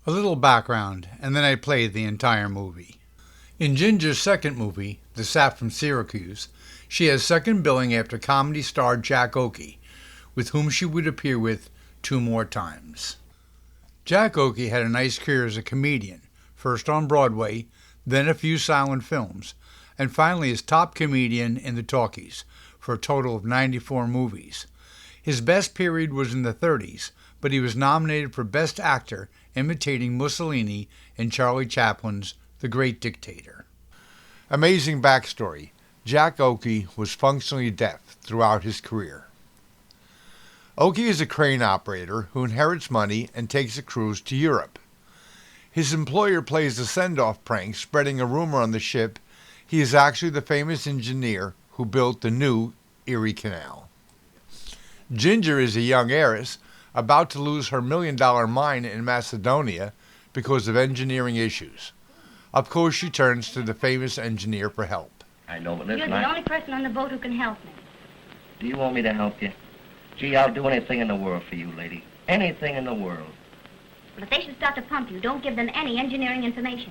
A little background, and then I play the entire movie. In Ginger's second movie, The Sap from Syracuse, she has second billing after comedy star Jack Okie, with whom she would appear with 2 more times. Jack Okie had a nice career as a comedian, first on Broadway, then a few silent films, and finally as top comedian in the talkies, for a total of 94 movies. His best period was in the 30s, but he was nominated for Best Actor imitating Mussolini in Charlie Chaplin's The Great Dictator. Amazing backstory. Jack Okie was functionally deaf throughout his career. Okie is a crane operator who inherits money and takes a cruise to Europe. His employer plays a send-off prank, spreading a rumor on the ship he is actually the famous engineer who built the new Erie Canal. Ginger is a young heiress about to lose her $1 million mine in Macedonia because of engineering issues. Of course, she turns to the famous engineer for help. I know, but You're listen, the only person on the boat who can help me. Do you want me to help you? Gee, I'll do anything in the world for you, lady. Anything in the world. But if they should start to pump you, don't give them any engineering information.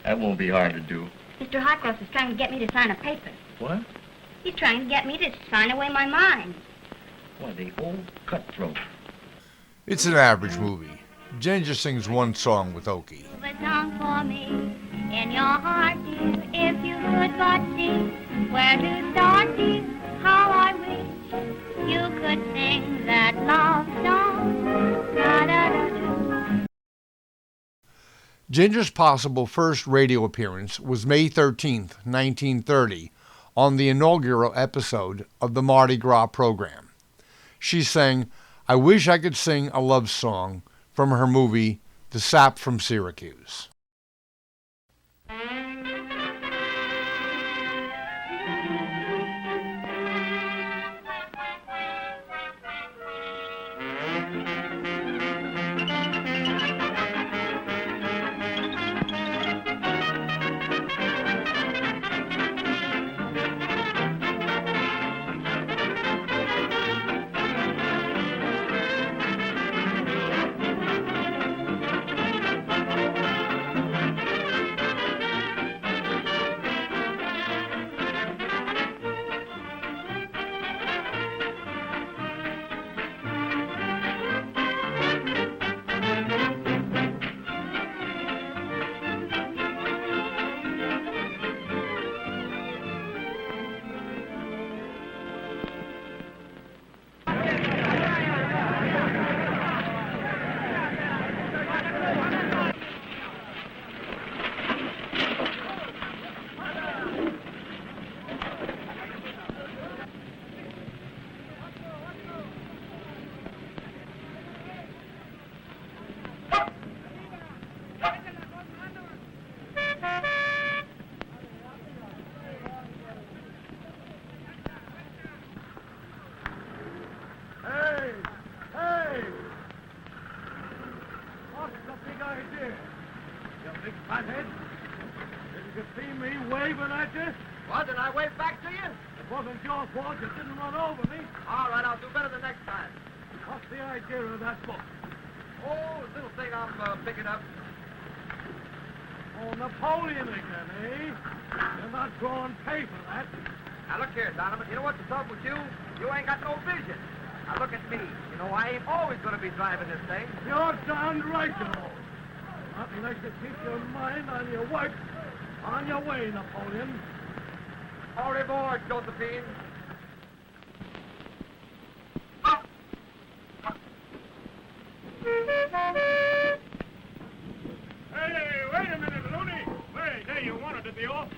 That won't be hard to do. Mr. Highcross is trying to get me to sign a paper. What? He's trying to get me to sign away my mine. Why, the old cutthroat. It's an average movie. Ginger sings one song with Okie. Sing a song for me in your heart, dear, if you could but see where to start, dear, how I wish you could sing that love song. Da-da-da-da. Ginger's possible first radio appearance was May 13th, 1930, on the inaugural episode of the Mardi Gras program. She sang, "I Wish I Could Sing a Love Song," from her movie, The Sap from Syracuse. Fathead. Didn't you see me waving at you? What, did I wave back to you? It wasn't your fault you didn't run over me. All right, I'll do better the next time. What's the idea of that book? Oh, this little thing I'm picking up. Oh, Napoleon again, eh? You're not drawing pay for that. Now, look here, Donovan. You know what's the trouble with you? You ain't got no vision. Now, look at me. You know, I ain't always going to be driving this thing. You're darned right, you know. Not unless you keep your mind on your work. On your way, Napoleon. Au revoir, Josephine. Hey, wait a minute, Looney. Wait, hey, you wanted to be off?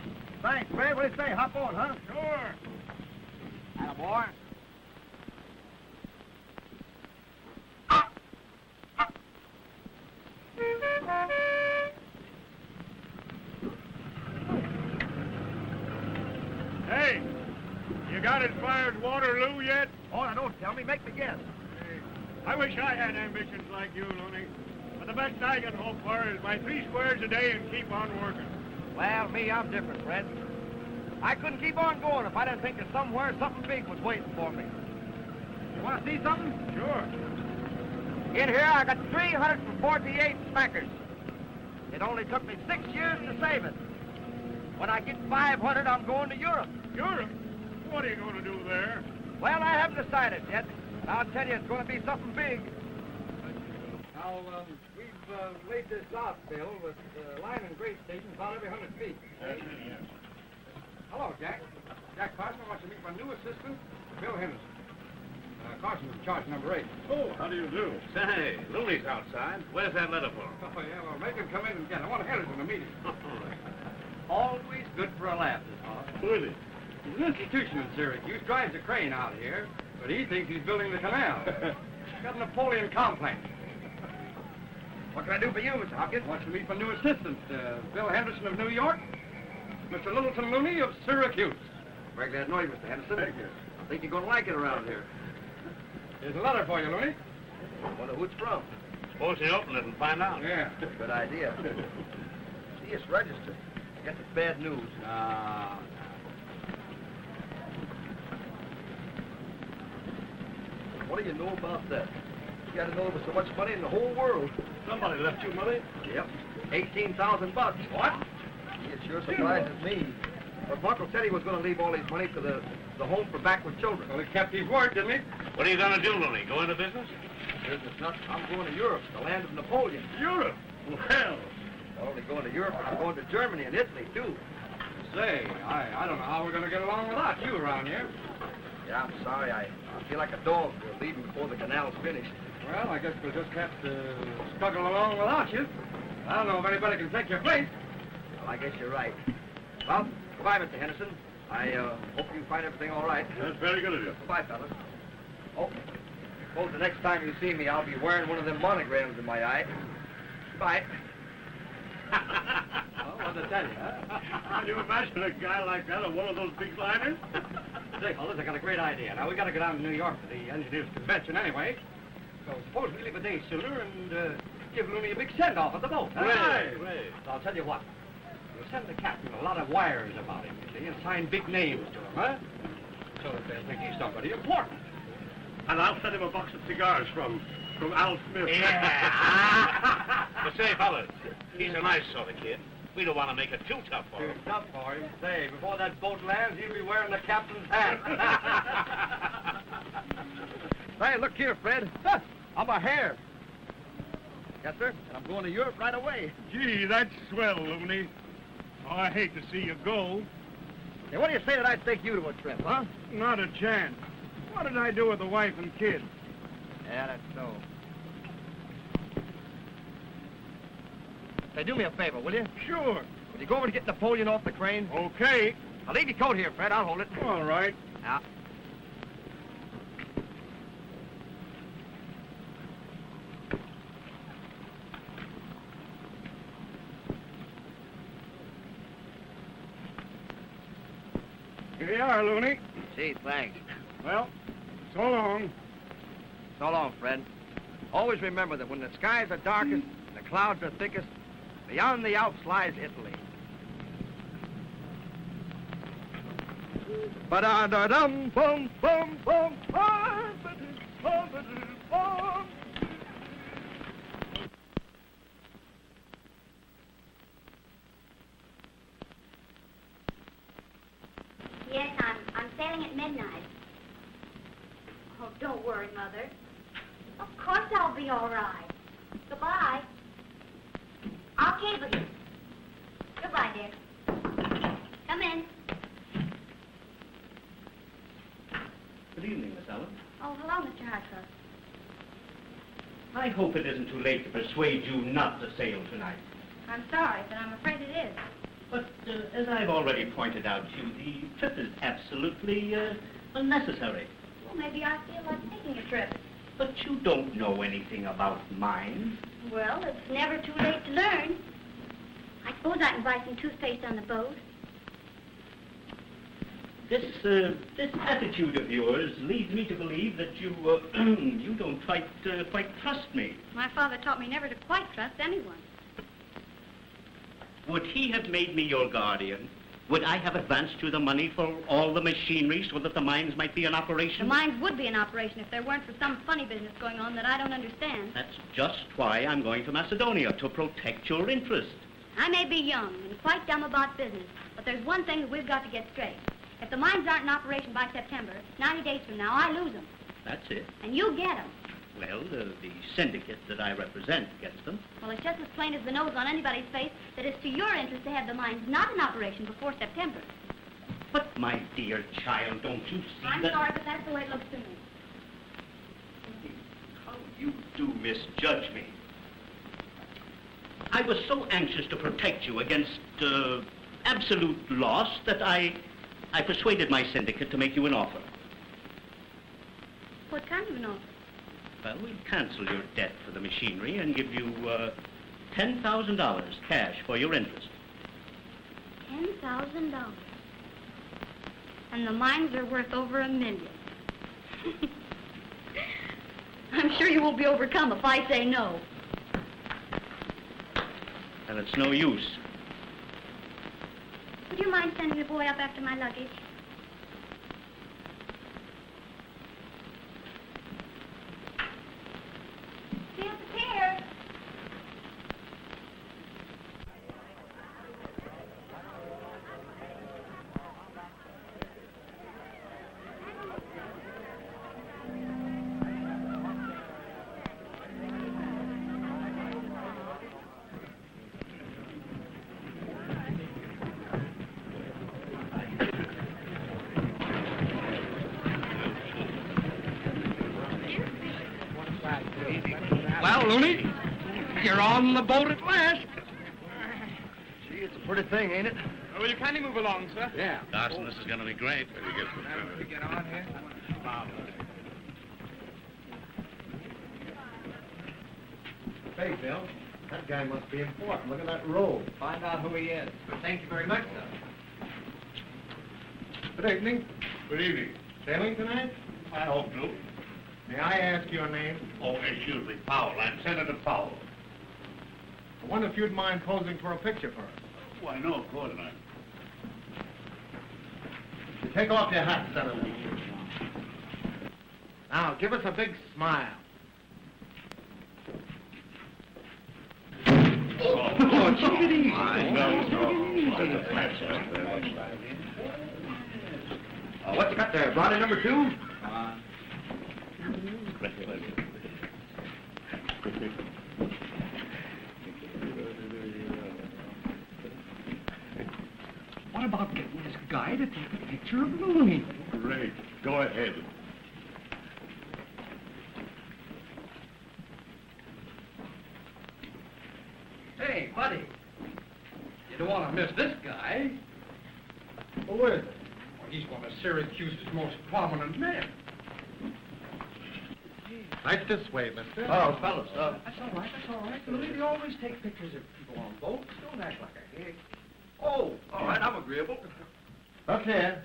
Thanks, Fred. What do you say? Hop on, huh? Sure. Attaboy. Hey, you got as far as Waterloo yet? Oh, now don't tell me. Make me guess. Hey, I wish I had ambitions like you, Looney. But the best I can hope for is my 3 squares a day and keep on working. Well, me, I'm different, Fred. I couldn't keep on going if I didn't think that somewhere something big was waiting for me. You want to see something? Sure. In here, I got 348 smackers. It only took me 6 years to save it. When I get 500, I'm going to Europe. Europe? What are you going to do there? Well, I haven't decided yet. I'll tell you, it's going to be something big. Now, we've laid this out, Bill, with line and grade stations about every 100 feet. Yes. Hello, Jack. Jack Carson wants to meet my new assistant, Bill Henderson. Carson's in charge number 8. Oh, how do you do? Say, Looney's outside. Where's that letter for? Oh, yeah, well, make him come in and get it. I want Henderson to meet him. Always good for a laugh, this boss. Really? There's an institution in Syracuse, drives a crane out here, but he thinks he's building the canal. He's got a Napoleon complex. What can I do for you, Mr. Hopkins? Wants to meet my new assistant, Bill Henderson of New York, Mr. Littleton Looney of Syracuse. Very glad to know you, Mr. Henderson. Thank you. I think you're going to like it around here. Here's a letter for you, Looney. Wonder who it's from. Suppose you open it and find out. Yeah. Good idea. See, it's registered. I guess it's bad news. No. What do you know about that? You got to know there was so much money in the whole world. Somebody left you money? Yep. 18,000 bucks. What? It sure surprises me. But Uncle said he was going to leave all his money to the home for backward children. Well, he kept his word, didn't he? What are you going to do, Looney? Go into business? Business nuts. I'm going to Europe, the land of Napoleon. Europe? Well, Not only going to Europe, but I'm going to Germany and Italy, too. Say, I don't know how we're going to get along without you around here. Yeah, I'm sorry. I feel like a dog leaving before the canal's finished. Well, I guess we'll just have to struggle along without you. I don't know if anybody can take your place. Well, I guess you're right. Well, goodbye, Mr. Henderson. I hope you find everything all right. that's very good of you. Goodbye, fellas. Oh, suppose the next time you see me, I'll be wearing one of them monograms in my eye. Bye. Well, what to tell you, huh? Can you imagine a guy like that on one of those big liners? Say, fellas, I got a great idea. Now, we got to go down to New York for the engineers' convention anyway. So suppose we leave a day sooner and give Looney a big send-off at the boat. Huh? Right. So I'll tell you what. We'll send the captain a lot of wires about him, you see, and sign big names to him, huh? So that they'll think he's somebody important. And I'll send him a box of cigars from Al Smith. Yeah. But say, fellas, he's a nice sort of kid. We don't want to make it too tough for Too him. tough for him. Say, before that boat lands, he'll be wearing the captain's hat. Hey, look here, Fred. I'm a hare. Yes, sir. And I'm going to Europe right away. Gee, that's swell, Looney. Oh, I hate to see you go. Hey, what do you say that I take you to a trip, huh? Not a chance. What did I do with the wife and kids? Yeah, that's so. Say, do me a favor, will you? Sure. Will you go over to get Napoleon off the crane? Okay. I'll leave your coat here, Fred. I'll hold it. All right. Yeah. Here you are, Looney. Gee, thanks. Well, so long. So long, Fred. Always remember that when the skies are darkest and the clouds are thickest, beyond the Alps lies Italy. Ba-da-da-dum, bum, bum, bum, bum, bum, bum. Yes, I'm sailing at midnight. Oh, don't worry, Mother. Of course I'll be all right. Goodbye. I'll cable you. Goodbye, dear. Come in. Good evening, Miss Ellen. Oh, hello, Mr. Highcross. I hope it isn't too late to persuade you not to sail tonight. I'm sorry, but I'm afraid it is. But as I've already pointed out to you, the trip is absolutely unnecessary. Well, maybe I feel like taking a trip. But you don't know anything about mines. Well, it's never too late to learn. I suppose I can buy some toothpaste on the boat. This attitude of yours leads me to believe that you you don't quite trust me. My father taught me never to quite trust anyone. Would he have made me your guardian? Would I have advanced you the money for all the machinery so that the mines might be in operation? The mines would be in operation if there weren't for some funny business going on that I don't understand. That's just why I'm going to Macedonia, to protect your interest. I may be young and quite dumb about business, but there's one thing that we've got to get straight. If the mines aren't in operation by September, 90 days from now, I lose them. That's it. And you get them. Well, the syndicate that I represent gets them. Well, it's just as plain as the nose on anybody's face that it's to your interest to have the mines not in operation before September. But, my dear child, don't you see I'm that... sorry, but that's the way it looks to me. How you do misjudge me. I was so anxious to protect you against absolute loss that I persuaded my syndicate to make you an offer. What kind of an offer? Well, we'll cancel your debt for the machinery and give you $10,000 cash for your interest. $10,000. And the mines are worth over $1 million. I'm sure you won't be overcome if I say no. And it's no use. Would you mind sending the boy up after my luggage? Disappear. Well, Looney, you're on the boat at last. Gee, it's a pretty thing, ain't it? Will you kindly move along, sir? Yeah. Dawson, this is going to be great. We get on here. Say, Bill, that guy must be important. Look at that robe. Find out who he is. Thank you very much, sir. Good evening. Good evening. Sailing tonight? I hope so. May I ask your name? Oh, excuse me, Powell. I'm Senator Powell. I wonder if you'd mind posing for a picture for us. Why, no, of course not. You take off your hat, Senator. Now, give us a big smile. Oh, chickadee. What you got there? Brought in number 2? What about getting this guy to take a picture of Looney? Great. Go ahead. Hey, buddy. You don't want to miss this guy. Who is it? Well, he's one of Syracuse's most prominent men. Right this way, mister. Oh, fellas. That's all right, that's all right. Looney, we always take pictures of people on boats. Don't act like a hick. Oh, all right, I'm agreeable. Look here.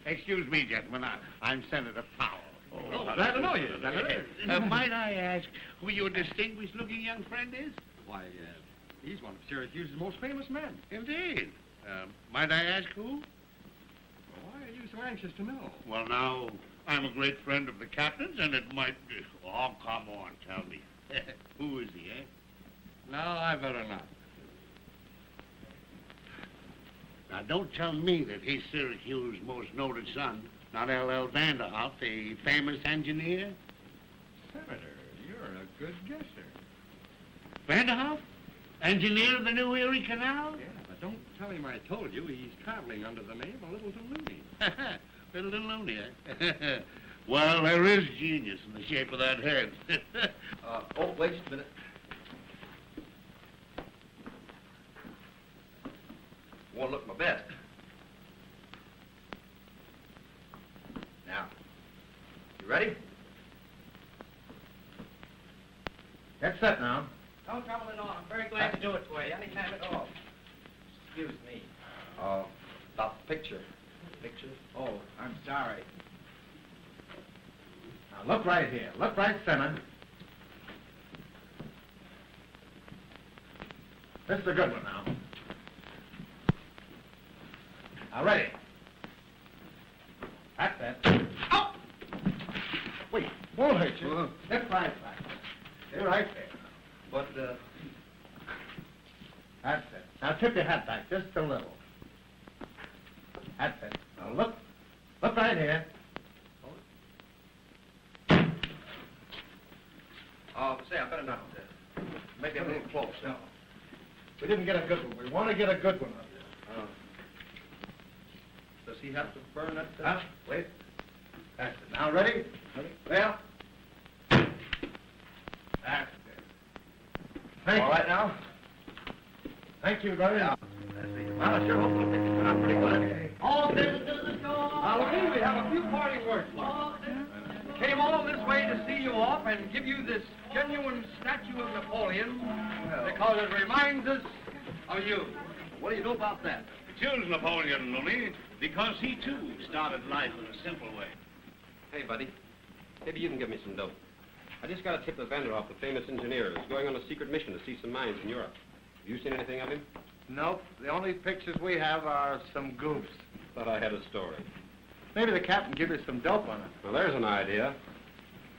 Excuse me, gentlemen. I'm Senator Powell. Oh, glad to know you, Senator. Might I ask who your distinguished-looking young friend is? Why, he's one of Syracuse's most famous men. Indeed. Might I ask who? Why are you so anxious to know? Well, now, I'm a great friend of the captain's, and it might be... Oh, come on, tell me. Who is he, eh? No, I better not. Now, don't tell me that he's Syracuse's most noted son, not L.L. Vanderhoff, the famous engineer. Senator, you're a good guesser. Vanderhoff? Engineer of the new Erie Canal? Yeah, but don't tell him I told you he's traveling under the name of Little Looney. Little Looney, eh? Well, there is genius in the shape of that head. Wait just a minute. Want to look my best. Now, you ready? Get set now. No trouble at all. I'm very glad to do it for you, anytime at all. Excuse me. About the picture. Picture? Oh, I'm sorry. Now, look right here. Look right center. This is a good one now. Now, ready. That's it. Oh! Wait, won't hurt you. Step right back. Stay right there. But, that's it. Now, tip your hat back just a little. That's it. Now, look. Look right here. Oh, say, I better not. Maybe I'm a little close. No. We didn't get a good one. We want to get a good one of you. Oh. Does he have to burn that? Huh? Wait. That's it. Now, ready? Ready? Well. That's it. Thank you. All right now? Thank you very much. Well, I sure hope the picture turned out pretty good. Okay. All this is Now, Looney, we have a few parting words for you. Came all this way to see you off and give you this genuine statue of Napoleon because it reminds us of you. What do you know about that? Choose Napoleon, Looney, because he, too, started life in a simple way. Hey, buddy. Maybe you can give me some dope. I just got a tip of Vanderhoff, the famous engineer, who's going on a secret mission to see some mines in Europe. Have you seen anything of him? Nope. The only pictures we have are some goofs. Thought I had a story. Maybe the captain give you some dope on it. Well, there's an idea.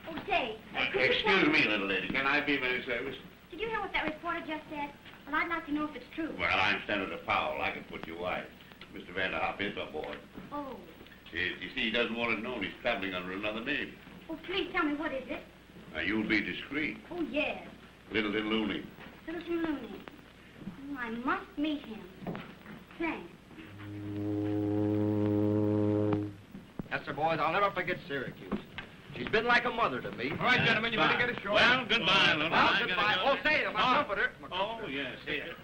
Oh, say. Excuse me, little lady. Can I be of any service? Did you hear what that reporter just said? Well, I'd like to know if it's true. Well, I'm Senator Powell. I can put you wise. Mr. Vanderhoff is aboard. Oh. You see, he doesn't want it known he's traveling under another name. Oh, please tell me, what is it? Now, you'll be discreet. Oh, yes. Littleton Looney. Littleton Looney. Oh, I must meet him. Thanks. Yes, sir, boys. I'll never forget Syracuse. She's been like a mother to me. All right, gentlemen, you better get ashore. Well, goodbye, Looney. Well, goodbye. Oh, say, my trumpeter. Oh, yes, here.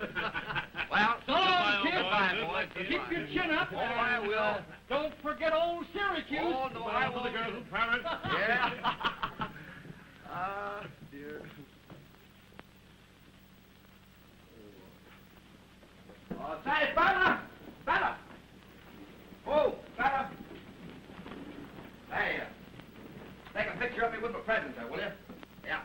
Well, So long, Goodbye, kid. old boy. boys. Keep your chin up. Oh, I will. Don't forget old Syracuse. Oh, no, I For the won't. girls in Paris. Yeah. Ah, dear. Oh, say, fella! Fella! Oh, fella! Hey, take a picture of me with my present there, will you? Yeah.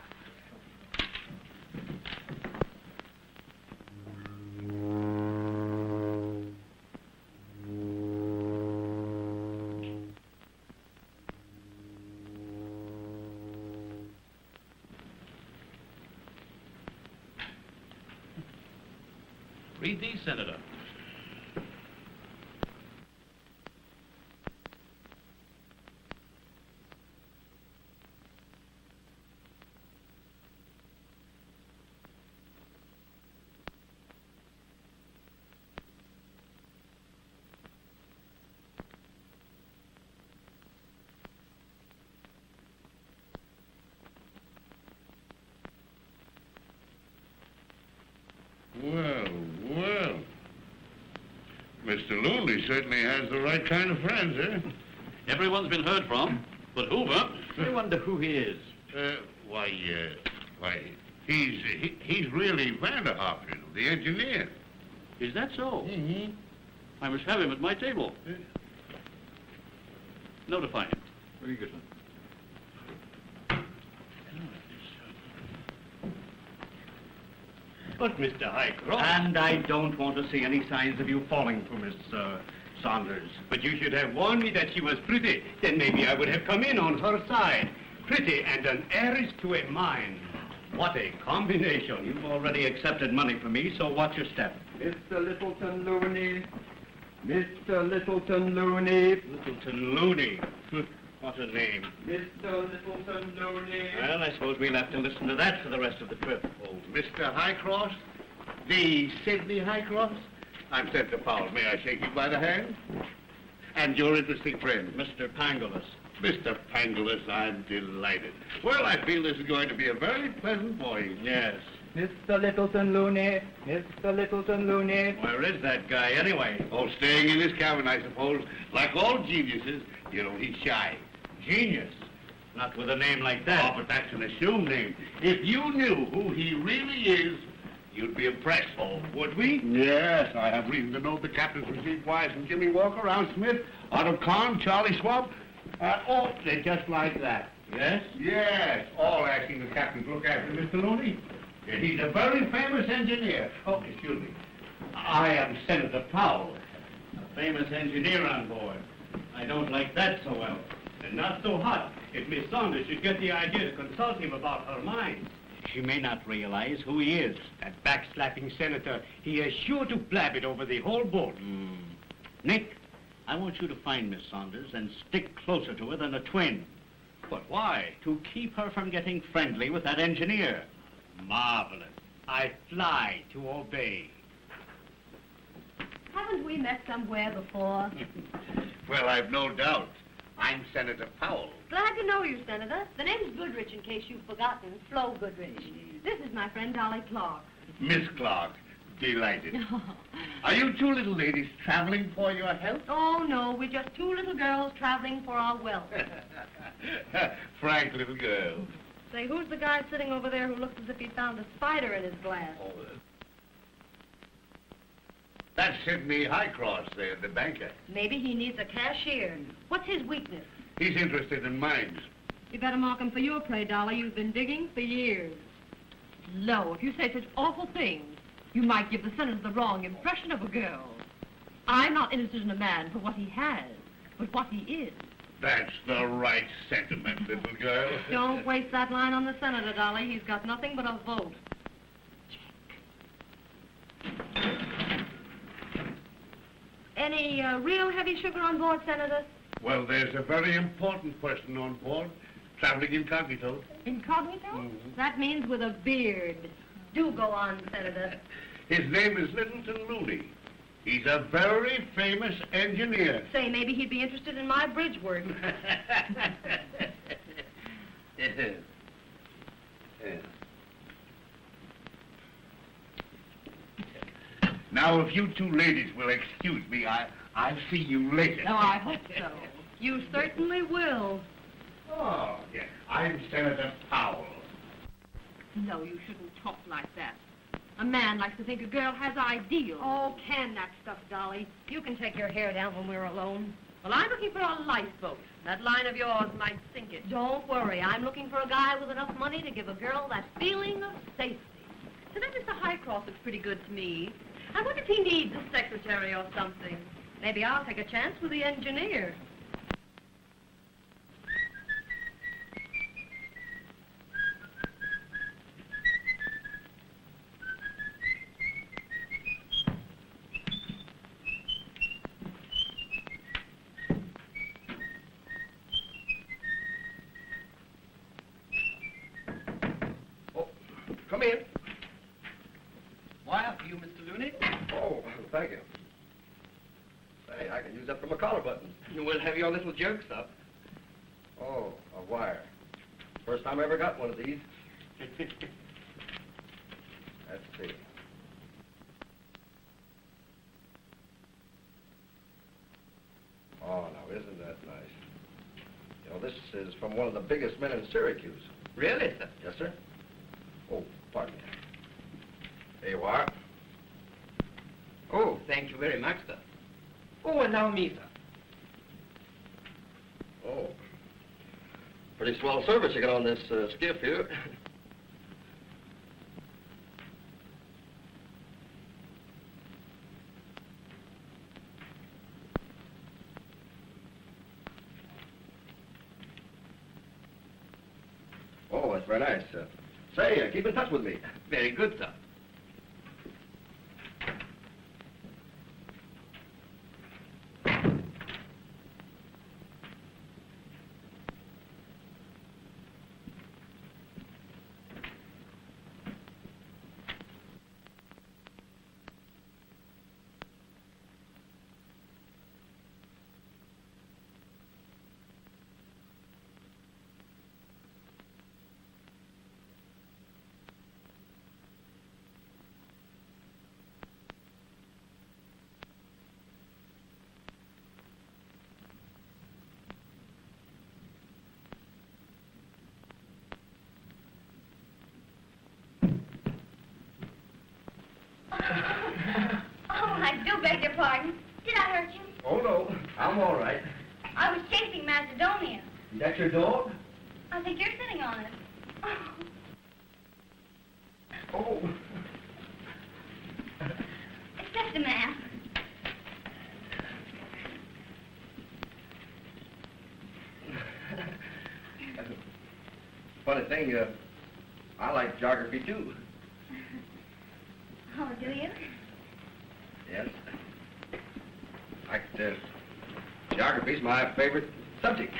Read these, Senator. Well, well. Mr. Looney certainly has the right kind of friends, eh? Everyone's been heard from, but Hoover... I wonder who he is. Why, he's really Vanderhoff, you know, the engineer. Is that so? Mm-hmm. I must have him at my table. Notify him. Very good, sir. But, Mr. Highcross... And I don't want to see any signs of you falling for Miss, Saunders. But you should have warned me that she was pretty. Then maybe I would have come in on her side. Pretty and an heiress to a mine. What a combination. You've already accepted money from me, so watch your step. Mr. Littleton Looney. Mr. Littleton Looney. Littleton Looney. What a name. Mr. Littleton Looney. Well, I suppose we'll have to listen to that for the rest of the trip. Oh, Mr. Highcross? The Sydney Highcross? I'm Senator Powell. May I shake you by the hand? And your interesting friend, Mr. Pangolus. Mr. Pangolus, I'm delighted. Well, I feel this is going to be a very pleasant voyage. Yes. Mr. Littleton Looney. Mr. Littleton Looney. Where is that guy, anyway? Oh, staying in his cabin, I suppose. Like all geniuses, you know, he's shy. Genius. Not with a name like Oh, that. but that's an assumed name. If you knew who he really is, you'd be impressed. Oh, would we? Yes, I have reason to know the captains received wires from Jimmy Walker, Al Smith, Otto Kahn, Charlie Schwab. They're just like that. Yes? Yes, all asking the captain to look after Mr. Looney. And he's a very famous engineer. Oh, excuse me. I am Senator Powell. A famous engineer on board. I don't like that so well. And not so hot if Miss Saunders should get the idea to consult him about her mind. She may not realize who he is. That backslapping senator, he is sure to blab it over the whole boat. Nick, I want you to find Miss Saunders and stick closer to her than a twin. But why? To keep her from getting friendly with that engineer. Marvelous. I fly to obey. Haven't we met somewhere before? Well, I've no doubt. I'm Senator Powell. Glad to know you, Senator. The name's Goodrich, in case you've forgotten. Flo Goodrich. This is my friend Dolly Clark. Miss Clark, delighted. Are you two little ladies traveling for your health? Oh, no, we're just two little girls traveling for our wealth. Frank little girl. Say, who's the guy sitting over there who looks as if he found a spider in his glass? Oh, that's Sidney Highcross there, the banker. Maybe he needs a cashier. What's his weakness? He's interested in mines. You better mark him for your prey, Dolly. You've been digging for years. No, if you say such awful things, you might give the senator the wrong impression of a girl. I'm not interested in a man for what he has, but what he is. That's the right sentiment, little girl. Don't waste that line on the senator, Dolly. He's got nothing but a vote. Any real heavy sugar on board, Senator? Well, there's a very important person on board, traveling incognito. Incognito? That means with a beard. Do go on, Senator. His name is Littleton Looney. He's a very famous engineer. Say, maybe he'd be interested in my bridge work. Now, if you two ladies will excuse me, I'll see you later. Oh, I hope so. You certainly will. Oh, yes. I'm Senator Powell. No, you shouldn't talk like that. A man likes to think a girl has ideals. Oh, can that stuff, Dolly. You can take your hair down when we're alone. Well, I'm looking for a lifeboat. That line of yours might sink it. Don't worry. I'm looking for a guy with enough money to give a girl that feeling of safety. So that Mr. Highcross looks pretty good to me. I wonder if he needs a secretary or something. Maybe I'll take a chance with the engineer. Come in. Why, for you, Mr. Looney? Oh, thank you. Say, I can use that for my collar button. We'll have your little jokes up. Oh, a wire. First time I ever got one of these. Let's see. Oh, now, isn't that nice? You know, this is from one of the biggest men in Syracuse. Really, sir? Yes, sir. Oh, pardon me. There you are. Oh, thank you very much, sir. Oh, and now me, sir. Oh. Pretty swell service you got on this skiff here. Oh, that's very nice. Say, keep in touch with me. Very good, sir. Oh, I do beg your pardon. Did I hurt you? Oh, no. I'm all right. I was chasing Macedonia. Is that your dog? I think you're sitting on it. Oh. It's just a man. thing, I like geography, too. Oh, do you? Yes. In fact, geography's my favorite subject.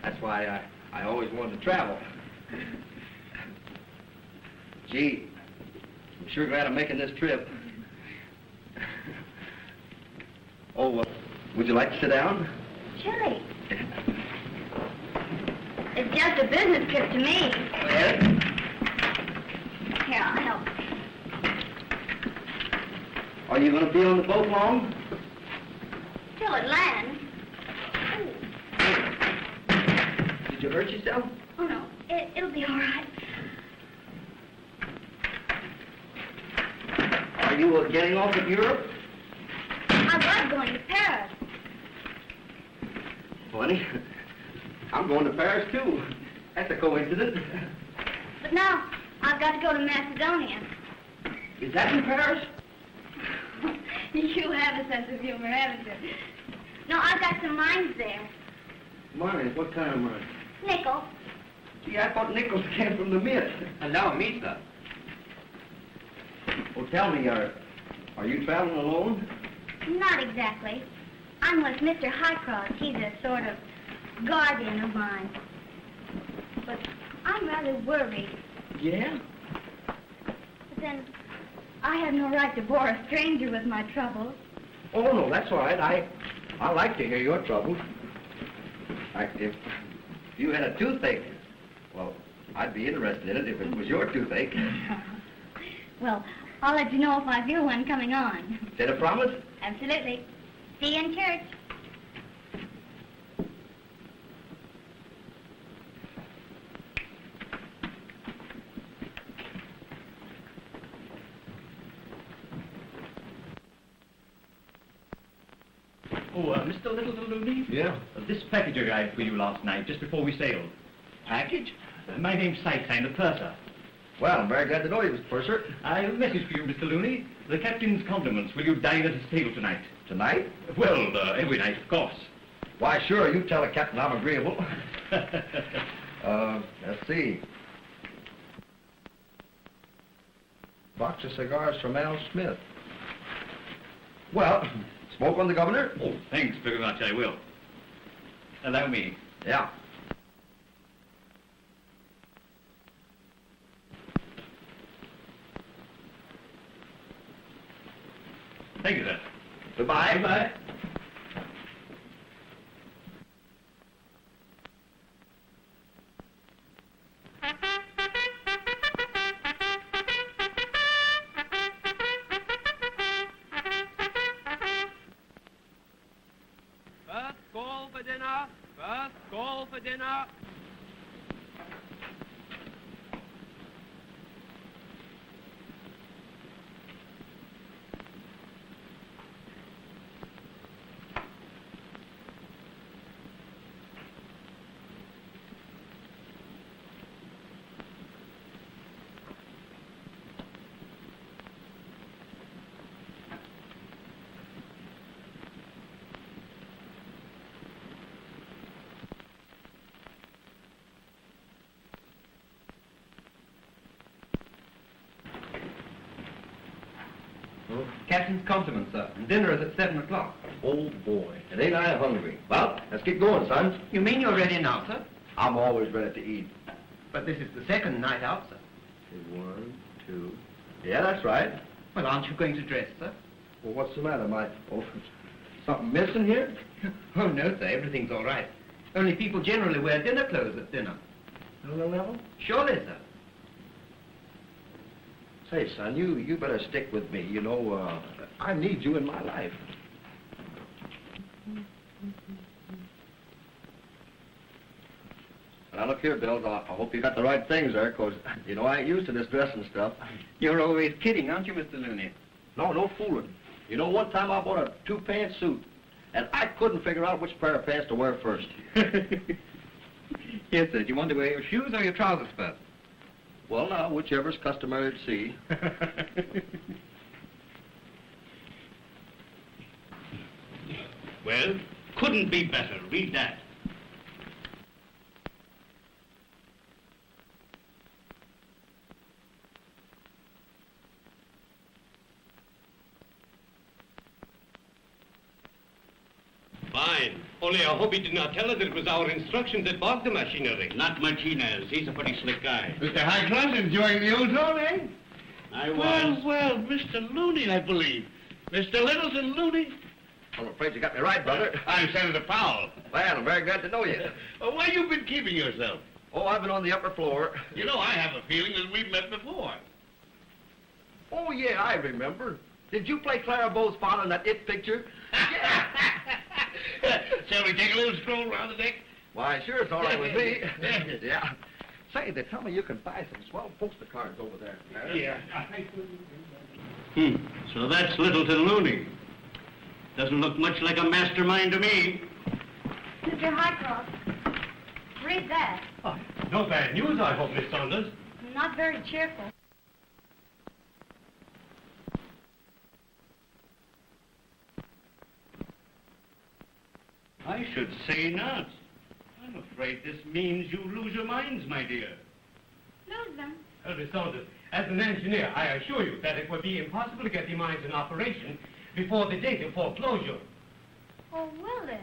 That's why I always wanted to travel. Gee, I'm sure glad I'm making this trip. Oh, would you like to sit down? Chilly. It's just a business trip to me. Yes? Here, I'll help. Are you going to be on the boat long? Till it lands. Did you hurt yourself? Oh, no. It'll be all right. Are you getting off at Europe? I was going to Paris. Funny. I'm going to Paris, too. That's a coincidence. But now, I've got to go to Macedonia. Is that in Paris? You have a sense of humor, haven't you? No, I've got some mines there. Mines? What kind of mines? Nickel. Gee, I thought nickels came from the mint. Allow me, sir. Well, tell me, are you traveling alone? Not exactly. I'm with Mr. Highcross. He's a sort of guardian of mine. But I'm rather worried. Yeah? But then, I have no right to bore a stranger with my troubles. Oh, no, that's all right. I like to hear your troubles. Like, if you had a toothache, well, I'd be interested in it if it was your toothache. Well, I'll let you know if I feel one coming on. Is that a promise? Absolutely. See you in church. Oh, Mr. Little Looney? Yeah? This package arrived for you last night, just before we sailed. Package? My name's Sykes. I'm the purser. Well, I'm very glad to know you, Mr. Purser. I have a message for you, Mr. Looney. The captain's compliments. Will you dine at his table tonight? Tonight? Well, every night, of course. Why, sure, you tell the captain I'm agreeable. Let's see. Box of cigars from Al Smith. Well, smoke on the governor? Oh, thanks very much, I will. Allow me. Yeah. Thank you, sir. Goodbye. Goodbye. First call for dinner. First call for dinner. Captain's compliments, sir. And dinner is at 7 o'clock. Oh, boy. And ain't I hungry. Well, let's get going, son. You mean you're ready now, sir? I'm always ready to eat. But this is the second night out, sir. 1, 2. Yeah, that's right. Well, aren't you going to dress, sir? Well, what's the matter, Mike? Oh, something missing here? Oh, no, sir. Everything's all right. Only people generally wear dinner clothes at dinner. No. Surely, sir. Say, son, you better stick with me. You know, I need you in my life. Now, look here, Bill. I hope you got the right things there, because, you know, I ain't used to this dressing stuff. You're always kidding, aren't you, Mr. Looney? No fooling. You know, one time I bought a 2-pants suit, and I couldn't figure out which pair of pants to wear first. Yes, sir. Do you want to wear your shoes or your trousers first? Well, now, whichever's customary to see. Well, couldn't be better. Read that. Only I hope he did not tell us that it was our instructions that bought the machinery. Not Martinez. He's a pretty slick guy. Mr. Highcross enjoying the ozone, eh? I was. Well, Mr. Looney, I believe. Mr. Littleton Looney? I'm afraid you got me right, brother. I'm Senator Powell. Well, I'm very glad to know you. Where you been keeping yourself? Oh, I've been on the upper floor. You know, I have a feeling that we've met before. Oh, yeah, I remember. Did you play Clara Bow's father in that It picture? Shall we take a little stroll around the deck? Why, sure, it's all right with me. Yeah. Say, they tell me you can buy some swell poster cards over there. Yeah. So that's Littleton Looney. Doesn't look much like a mastermind to me. Mr. Highcross, read that. Oh, no bad news, I hope, Miss Saunders. Not very cheerful. I should say not. I'm afraid this means you lose your minds, my dear. Lose them. Well, Miss Saunders, as an engineer, I assure you that it would be impossible to get the mines in operation before the date of foreclosure. Oh, will it?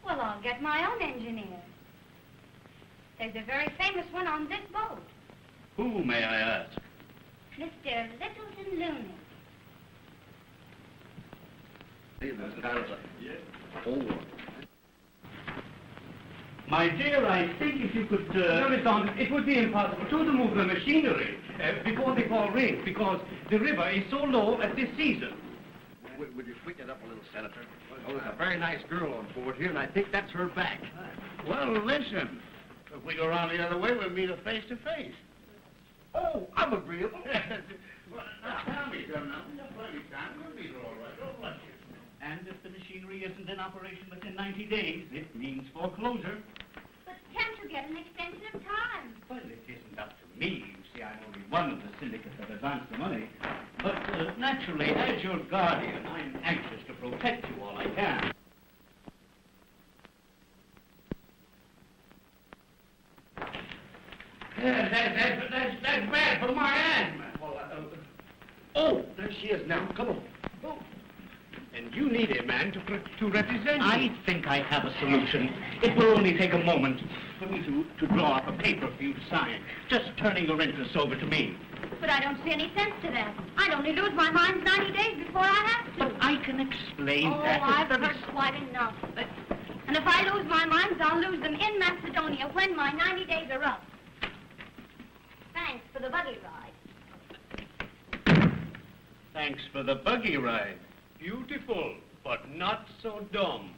Well, I'll get my own engineer. There's a very famous one on this boat. Who, may I ask? Mr. Littleton Looney. My dear, I think if you could... No, Miss Saunders, it would be impossible to move the machinery before the fall rains because the river is so low at this season. Would you sweeten it up a little, Senator? Oh, there's a very nice girl on board here, and I think that's her back. Well, listen. If we go around the other way, we'll meet her face to face. Oh, I'm agreeable. Well, now, tell me, son, now, we have plenty of time. We'll meet her all right. Don't rush it. And if the machinery isn't in operation within 90 days, it means foreclosure. But can't you get an extension of time? Well, it isn't up to me. You see, I'm only one of the syndicates that advanced the money. But naturally, as your guardian, I'm anxious to protect you all I can. That's bad for my asthma. Oh, there she is now. Come on. Oh. And you need a man to represent you. I think I have a solution. It will only take a moment for me to draw up a paper for you to sign. Just turning your interests over to me. But I don't see any sense to that. I'd only lose my mind 90 days before I have to. But I can explain Oh, that. I've heard quite enough. And if I lose my mines, I'll lose them in Macedonia when my 90 days are up. Thanks for the buggy ride. Thanks for the buggy ride. Beautiful, but not so dumb.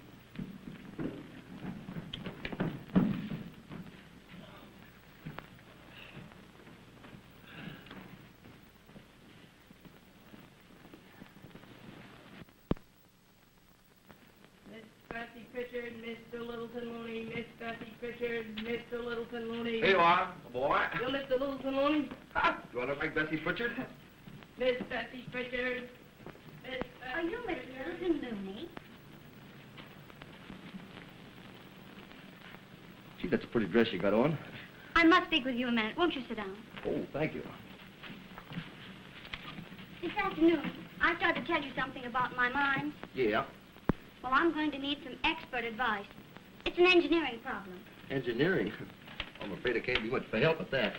Miss Bessie Pritchard, Mr. Littleton Looney, Miss Bessie Pritchard, Mr. Littleton Looney. Here you are, boy. You're Mr. Littleton Looney? Ha! You want to make Bessie Pritchard? Miss Bessie Pritchard. Miss Are you Mr. Littleton Looney? Gee, that's a pretty dress you got on. I must speak with you a minute. Won't you sit down? Oh, thank you. This afternoon, I started to tell you something about my mines. Yeah. Well, I'm going to need some expert advice. It's an engineering problem. Engineering? I'm afraid I can't be much for help with that.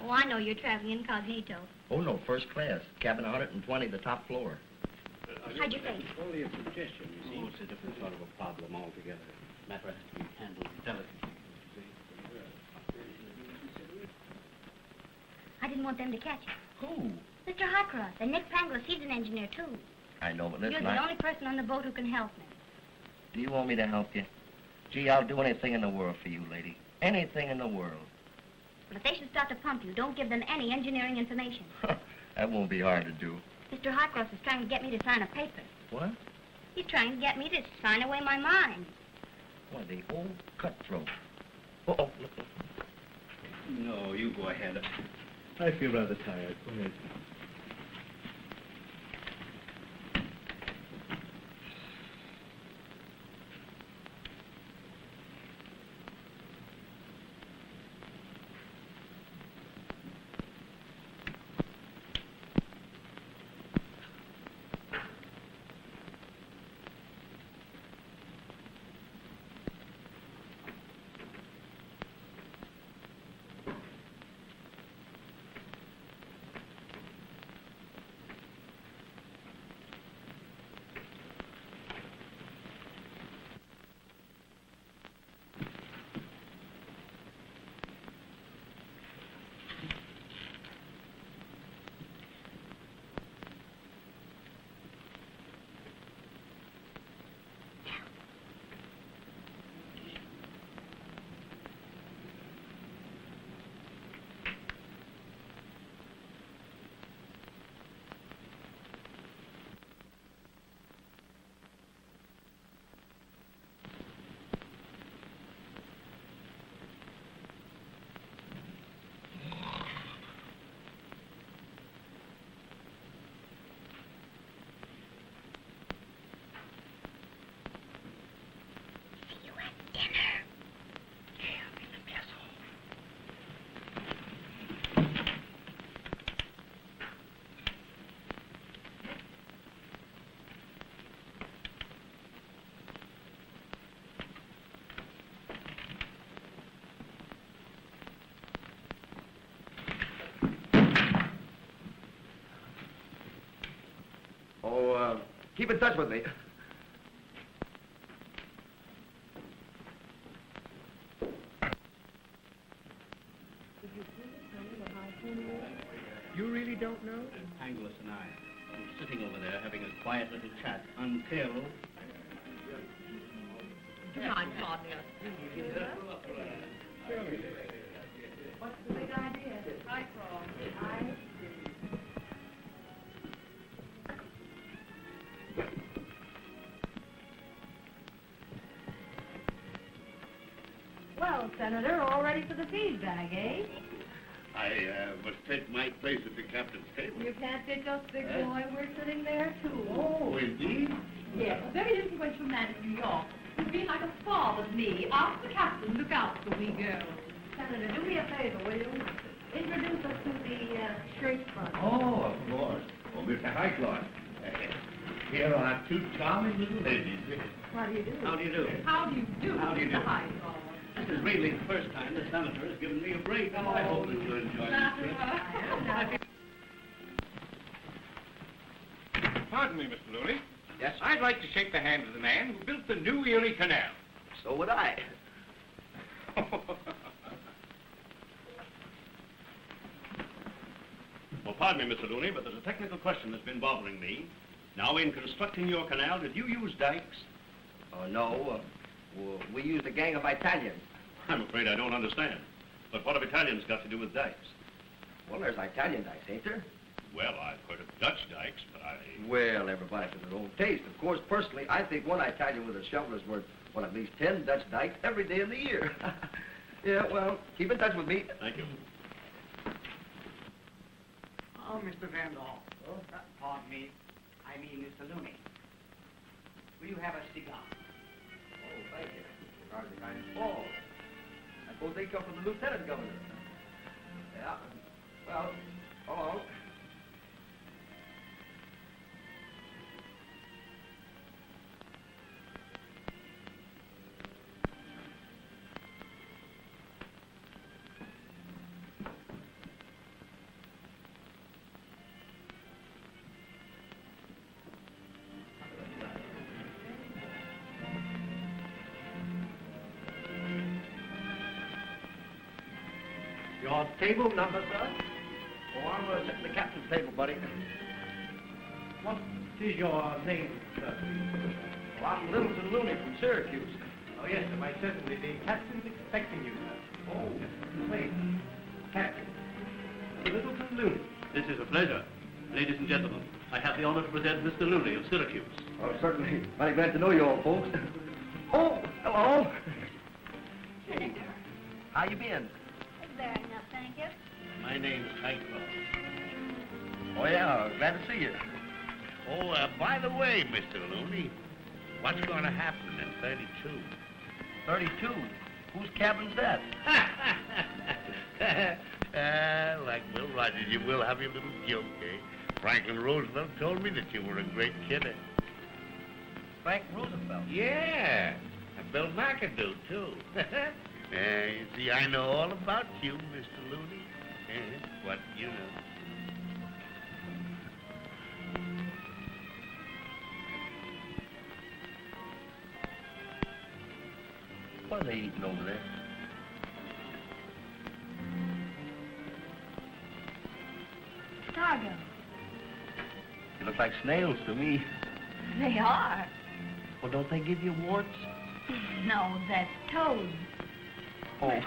Oh, I know you're traveling incognito. Oh, no, first class. Cabin 120, the top floor. How'd you think? Only a suggestion, you see. Oh, it's a different sort of a problem altogether. Matter has to be handled delicately. I didn't want them to catch you. Who? Mr. Highcross and Nick Pangloss, he's an engineer, too. I know, but You're listen, the only person on the boat who can help me. Do you want me to help you? Gee, I'll do anything in the world for you, lady. Anything in the world. But if they should start to pump you, don't give them any engineering information. That won't be hard to do. Mr. Highcross is trying to get me to sign a paper. What? He's trying to get me to sign away my mine. Why, the old cutthroat. Uh-oh, look. No, you go ahead. I feel rather tired. Go ahead. keep in touch with me. You really don't know? Anglers and I were sitting over there having a quiet little chat until... I'm pardon us. What's the big idea? Highcross. Well, Senator, all ready for the feed bag, eh? I must take my place at the captain's table. You can't ditch us, big boy. We're sitting there, too. Oh, indeed? Yes, a very influential man in New York. He'd be like a father to me. Ask the captain to look out for the wee girl. Senator, do me a favor, will you? Introduce us to the shirt front. Oh, of course. Oh, Mr. Highcross. Here are two charming little ladies. How do you do? How do you do? How do you do, How do you do? Mr. Highcross? This is really the first time the senator has given me a break. Oh, I hope that you'll enjoy this. Pardon me, Mr. Looney. Yes? I'd like to shake the hand of the man who built the new Erie Canal. So would I. Well, pardon me, Mr. Looney, but there's a technical question that's been bothering me. Now, in constructing your canal, did you use dikes? No. We used a gang of Italians. I'm afraid I don't understand. But what have Italians got to do with dikes? Well, there's Italian dikes, ain't there? Well, I've heard of Dutch dikes, but I... Well, everybody to their own taste. Of course, personally, I think one Italian with a shovel is worth, well, at least 10 Dutch dikes every day of the year. Yeah, well, keep in touch with me. Thank you. Oh, Mr. Vandal. Oh, pardon me. I mean, Mr. Looney. Will you have a cigar? Oh, thank you. Cigars are kind of small. I suppose they come from the lieutenant governor. Yeah. Well, hello. Your table number, sir? Oh, I'm sitting at the captain's table, buddy. What is your name, sir? Well, I'm Littleton Looney from Syracuse. Oh, yes, sir. Why, certainly. The captain's expecting you, sir. Oh, Wait. Captain. Littleton Looney. This is a pleasure. Ladies and gentlemen, I have the honor to present Mr. Looney of Syracuse. oh, certainly. Mighty glad to know you all, folks. Oh, hello. Hey, how you been? Very enough, thank you. My name's Highcross. Oh, yeah, glad to see you. Oh, by the way, Mr. Looney, what's going to happen in 32? 32? Whose cabin's that? Like Will Rogers, you will have your little joke, eh? Franklin Roosevelt told me that you were a great kidder. Frank Roosevelt. Yeah, and Bill McAdoo, too. You see, I know all about you, Mr. Looney. What you know. What are they eating over there? Cargo. They look like snails to me. They are. Well, don't they give you warts? No, that's toads. Oh.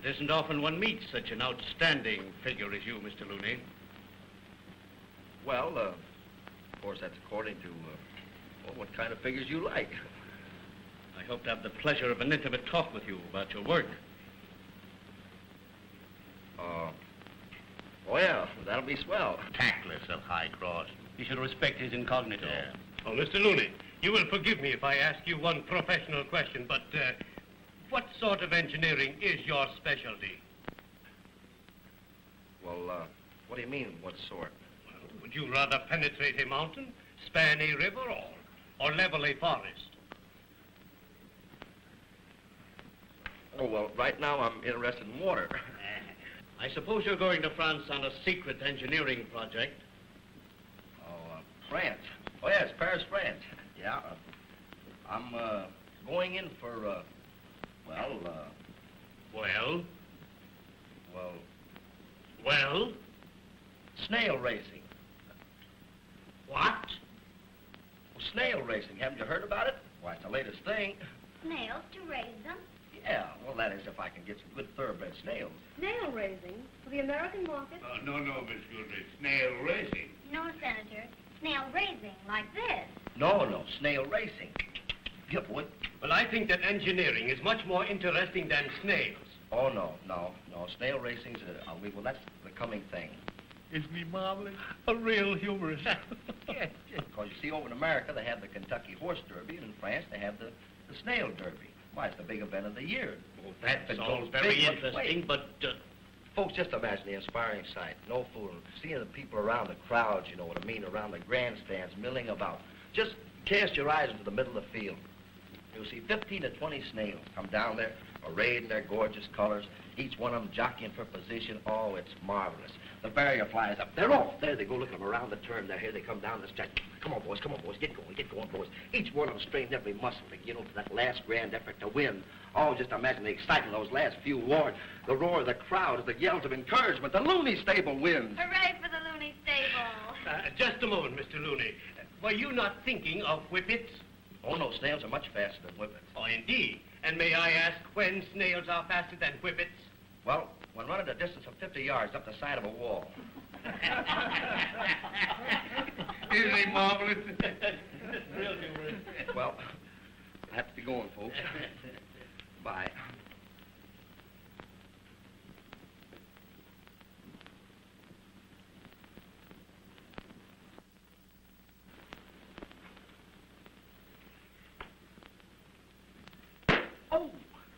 It isn't often one meets such an outstanding figure as you, Mr. Looney. Well, of course, that's according to what kind of figures you like. I hope to have the pleasure of an intimate talk with you about your work. Oh, yeah, that'll be swell. Tactless of Highcross. You should respect his incognito. Yeah. Oh, Mr. Looney, you will forgive me if I ask you one professional question, but what sort of engineering is your specialty? Well, what do you mean, what sort? Well, would you rather penetrate a mountain, span a river, or level a forest? Oh, well, right now I'm interested in water. I suppose you're going to France on a secret engineering project. France. Oh, yes, Paris, France. Yeah. I'm going in for, Well, snail racing. what? Well, snail racing. Haven't you heard about it? Why, it's the latest thing. Snails to raise them. Yeah, well, that is if I can get some good thoroughbred snails. Snail raising for the American market? No, Miss Goodrich. Snail racing. No, Senator. Snail raising, like this. No, snail racing. Yeah, boy. Well, I think that engineering is much more interesting than snails. Oh, no. Snail racing's, well, that's the coming thing. Isn't he marvelous? A real humorist. Yes. Because you see, over in America, they have the Kentucky Horse Derby, and in France, they have the Snail Derby. Why, it's the big event of the year. Oh, that's Been all told very big, but interesting, wait. but... Folks, just imagine the inspiring sight. No fooling. Seeing the people around the crowds, you know what I mean, around the grandstands, milling about. Just cast your eyes into the middle of the field. You'll see 15 to 20 snails come down there, arrayed in their gorgeous colors, each one of them jockeying for position. Oh, it's marvelous. The barrier flies up. They're off. There they go. Look at them around the turn. They're here. They come down the stretch. Come on, boys. Get going, boys. Each one of them strained every muscle, for that last grand effort to win. Oh, just imagine the excitement of those last few wards. The roar of the crowd, the yells of encouragement. The Looney stable wins. Hooray for the Looney stable. Just a moment, Mr. Looney. Were you not thinking of whippets? Oh, no, snails are much faster than whippets. Oh, indeed. And may I ask when snails are faster than whippets? Well, when running a distance of 50 yards up the side of a wall. Isn't he marvelous? Real humorous. Well, I have to be going, folks. Bye. Oh,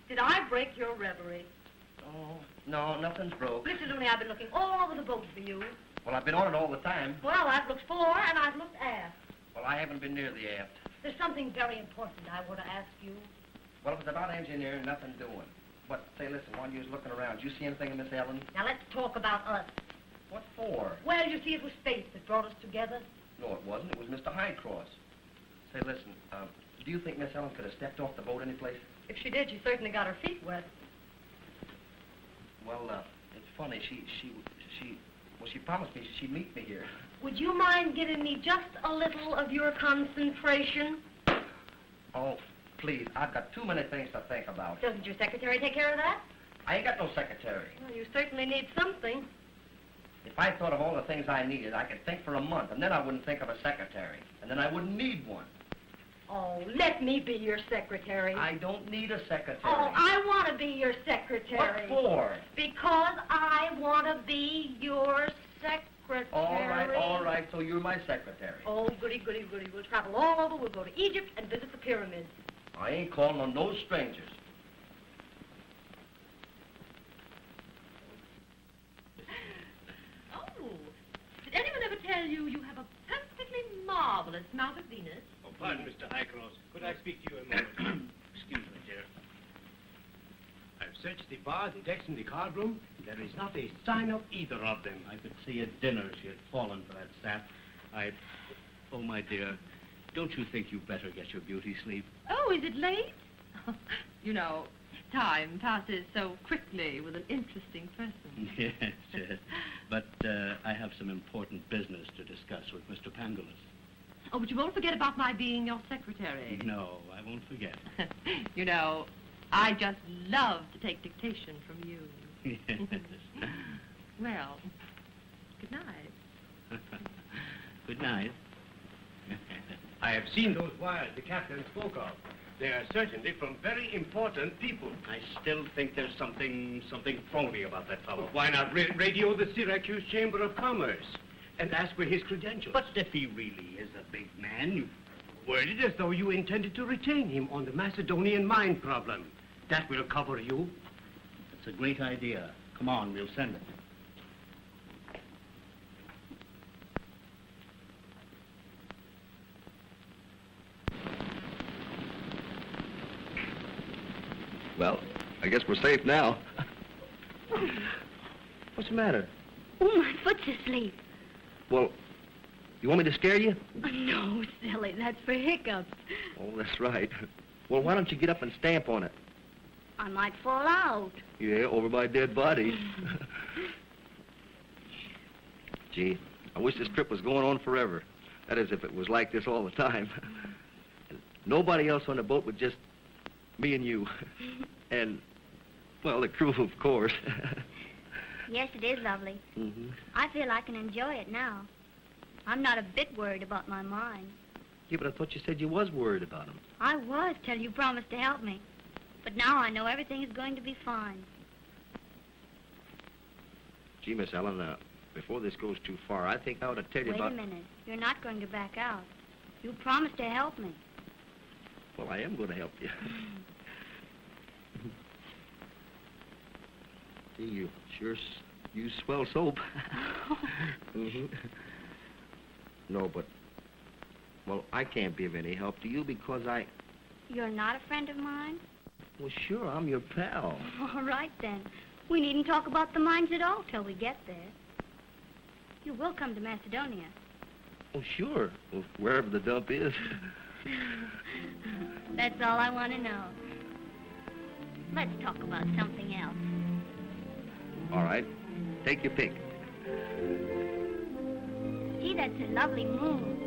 did I break your reverie? Oh, no, nothing's broke. Mr. Looney, I've been looking all over the boat for you. Well, I've been on it all the time. Well, I've looked fore and I've looked aft. Well, I haven't been near the aft. There's something very important I want to ask you. Well, if it's about engineering, nothing doing. But, say, listen, while you was looking around, did you see anything of Miss Ellen? Now, let's talk about us. What for? Well, you see, it was fate that brought us together. No, it wasn't. It was Mr. Highcross. Say, listen, do you think Miss Ellen could have stepped off the boat anyplace? If she did, she certainly got her feet wet. Well, it's funny. She promised me she'd meet me here. Would you mind giving me just a little of your concentration? Oh, please. I've got too many things to think about. Doesn't your secretary take care of that? I ain't got no secretary. Well, you certainly need something. If I thought of all the things I needed, I could think for a month, and then I wouldn't think of a secretary. And then I wouldn't need one. Oh, let me be your secretary. I don't need a secretary. Oh, I want to be your secretary. What for? Because I want to be your secretary. All right, so you're my secretary. Oh, goody. We'll travel all over. We'll go to Egypt and visit the pyramids. I ain't calling on no strangers. Oh, did anyone ever tell you you have a perfectly marvelous mouth of Venus? Oh, pardon, Mr. Highcross. Could I speak to you a moment? Excuse me, dear. I've searched the bars and decks in the card room. There is not a sign of either of them. I could see at dinner she had fallen for that sap. Oh, my dear, don't you think you'd better get your beauty sleep? Oh, is it late? You know, time passes so quickly with an interesting person. Yes. But I have some important business to discuss with Mr. Pangolus. Oh, but you won't forget about my being your secretary. No, I won't forget. You know, I just love to take dictation from you. Well, good night. Good night. I have seen those wires the captain spoke of. They are certainly from very important people. I still think there's something phony about that fellow. Why not radio the Syracuse Chamber of Commerce and ask for his credentials? But if he really is a big man, you... Worded as though you intended to retain him on the Macedonian mine problem. That will cover you. That's a great idea. Come on, we'll send it. Well, I guess we're safe now. What's the matter? Oh, my foot's asleep. Well, you want me to scare you? No, silly. That's for hiccups. Oh, that's right. Well, why don't you get up and stamp on it? I might fall out. Yeah, over my dead body. Gee, I wish this trip was going on forever. That is, if it was like this all the time. And nobody else on the boat but just me and you. And, well, the crew, of course. Yes, it is lovely. Mm-hmm. I feel I can enjoy it now. I'm not a bit worried about my mind. Yeah, but I thought you said you was worried about him. I was till you promised to help me. But now I know everything is going to be fine. Gee, Miss Ellen, before this goes too far, I think I ought to tell you Wait about... a minute. You're not going to back out. You promised to help me. Well, I am going to help you. Gee, you sure use swell soap. Mm-hmm. No, but... Well, I can't be of any help to you because I... You're not a friend of mine? Well, sure, I'm your pal. All right, then. We needn't talk about the mines at all till we get there. You will come to Macedonia. Oh, sure. Well, wherever the dump is. That's all I want to know. Let's talk about something else. All right. Take your pick. Gee, that's a lovely moon.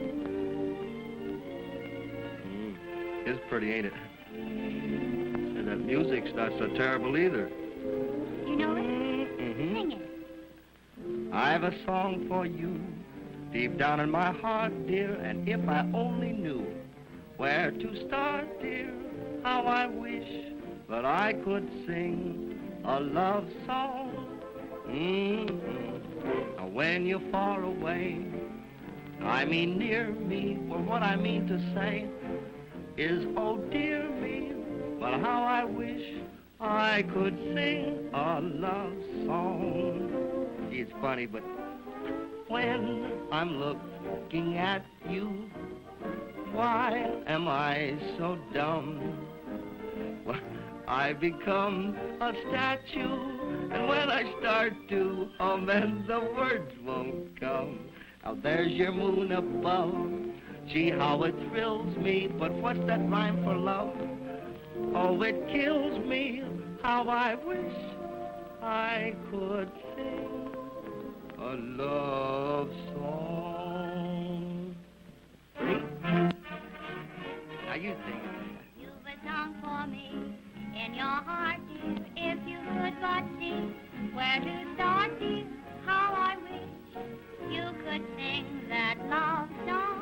It's pretty, ain't it? And that music's not so terrible either. You know it? Mm-hmm. Sing it. I've a song for you, deep down in my heart, dear, and if I only knew where to start, dear, how I wish that I could sing a love song. Now when you're far away, I mean near me, well, what I mean to say is, oh dear me, but how I wish I could sing a love song. Gee, it's funny, but when I'm looking at you, why am I so dumb? Well, I become a statue, and when I start to then the words won't come. Now there's your moon above. Gee, how it thrills me, but what's that rhyme for love? Oh, it kills me, how I wish I could sing a love song. Now you sing it. You've a song for me in your heart, dear, if you could but see where to start, dear, how I wish you could sing that love song.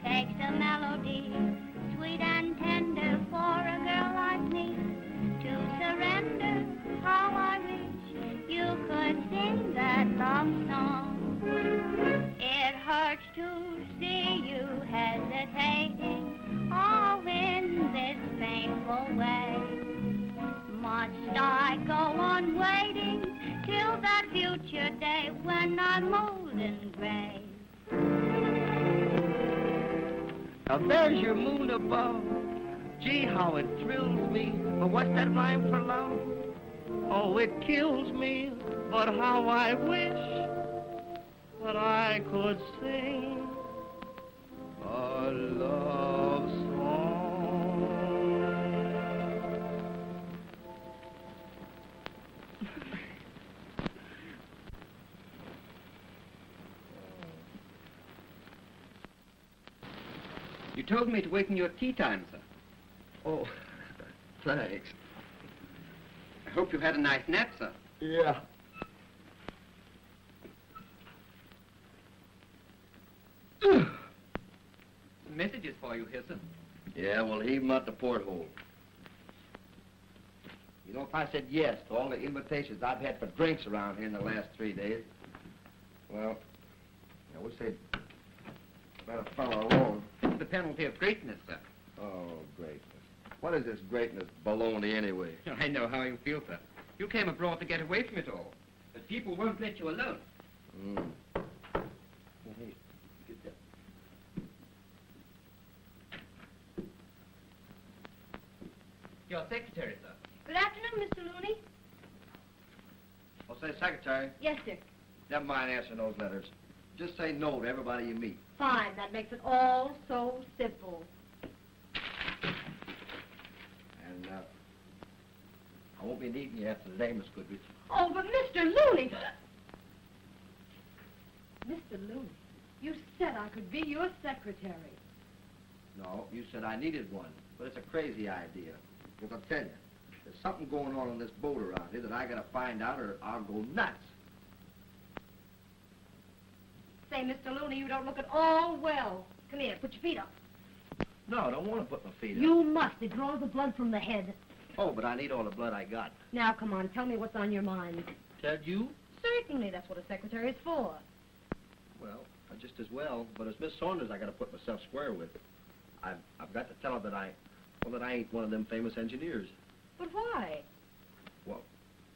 Takes a melody, sweet and tender, for a girl like me to surrender. How I wish you could sing that love song. It hurts to see you hesitating, all in this painful way. Must I go on waiting till that future day when I'm old and gray? Now there's your moon above. Gee, how it thrills me. But what's that rhyme for love? Oh, it kills me. But how I wish that I could sing a love song. You told me to wait in your tea time, sir. Oh, thanks. I hope you had a nice nap, sir. Yeah. Messages for you here, sir. Yeah, well, heave 'em out the porthole. You know, if I said yes to all the invitations I've had for drinks around here in the last 3 days, well, I would say let a fellow alone. It's the penalty of greatness, sir. Oh, greatness. What is this greatness baloney anyway? I know how you feel, sir. You came abroad to get away from it all. But people won't let you alone. Well, hey, get that. Your secretary, sir. Good afternoon, Mr. Looney. I'll say secretary. Yes, sir. Never mind answering those letters. Just say no to everybody you meet. Fine. That makes it all so simple. And, I won't be needing you after today, Miss Goodrich. Oh, but Mr. Looney! Mr. Looney, you said I could be your secretary. No, you said I needed one, but it's a crazy idea. Look, I'll tell you, there's something going on this boat around here that I gotta find out or I'll go nuts. Say, Mr. Looney, you don't look at all well. Come here, put your feet up. No, I don't want to put my feet up. You must. It draws the blood from the head. Oh, but I need all the blood I got. Now, come on, tell me what's on your mind. Tell you? Certainly, that's what a secretary is for. Well, just as well, but as Miss Saunders, I gotta put myself square with. I've got to tell her that I ain't one of them famous engineers. But why? Well,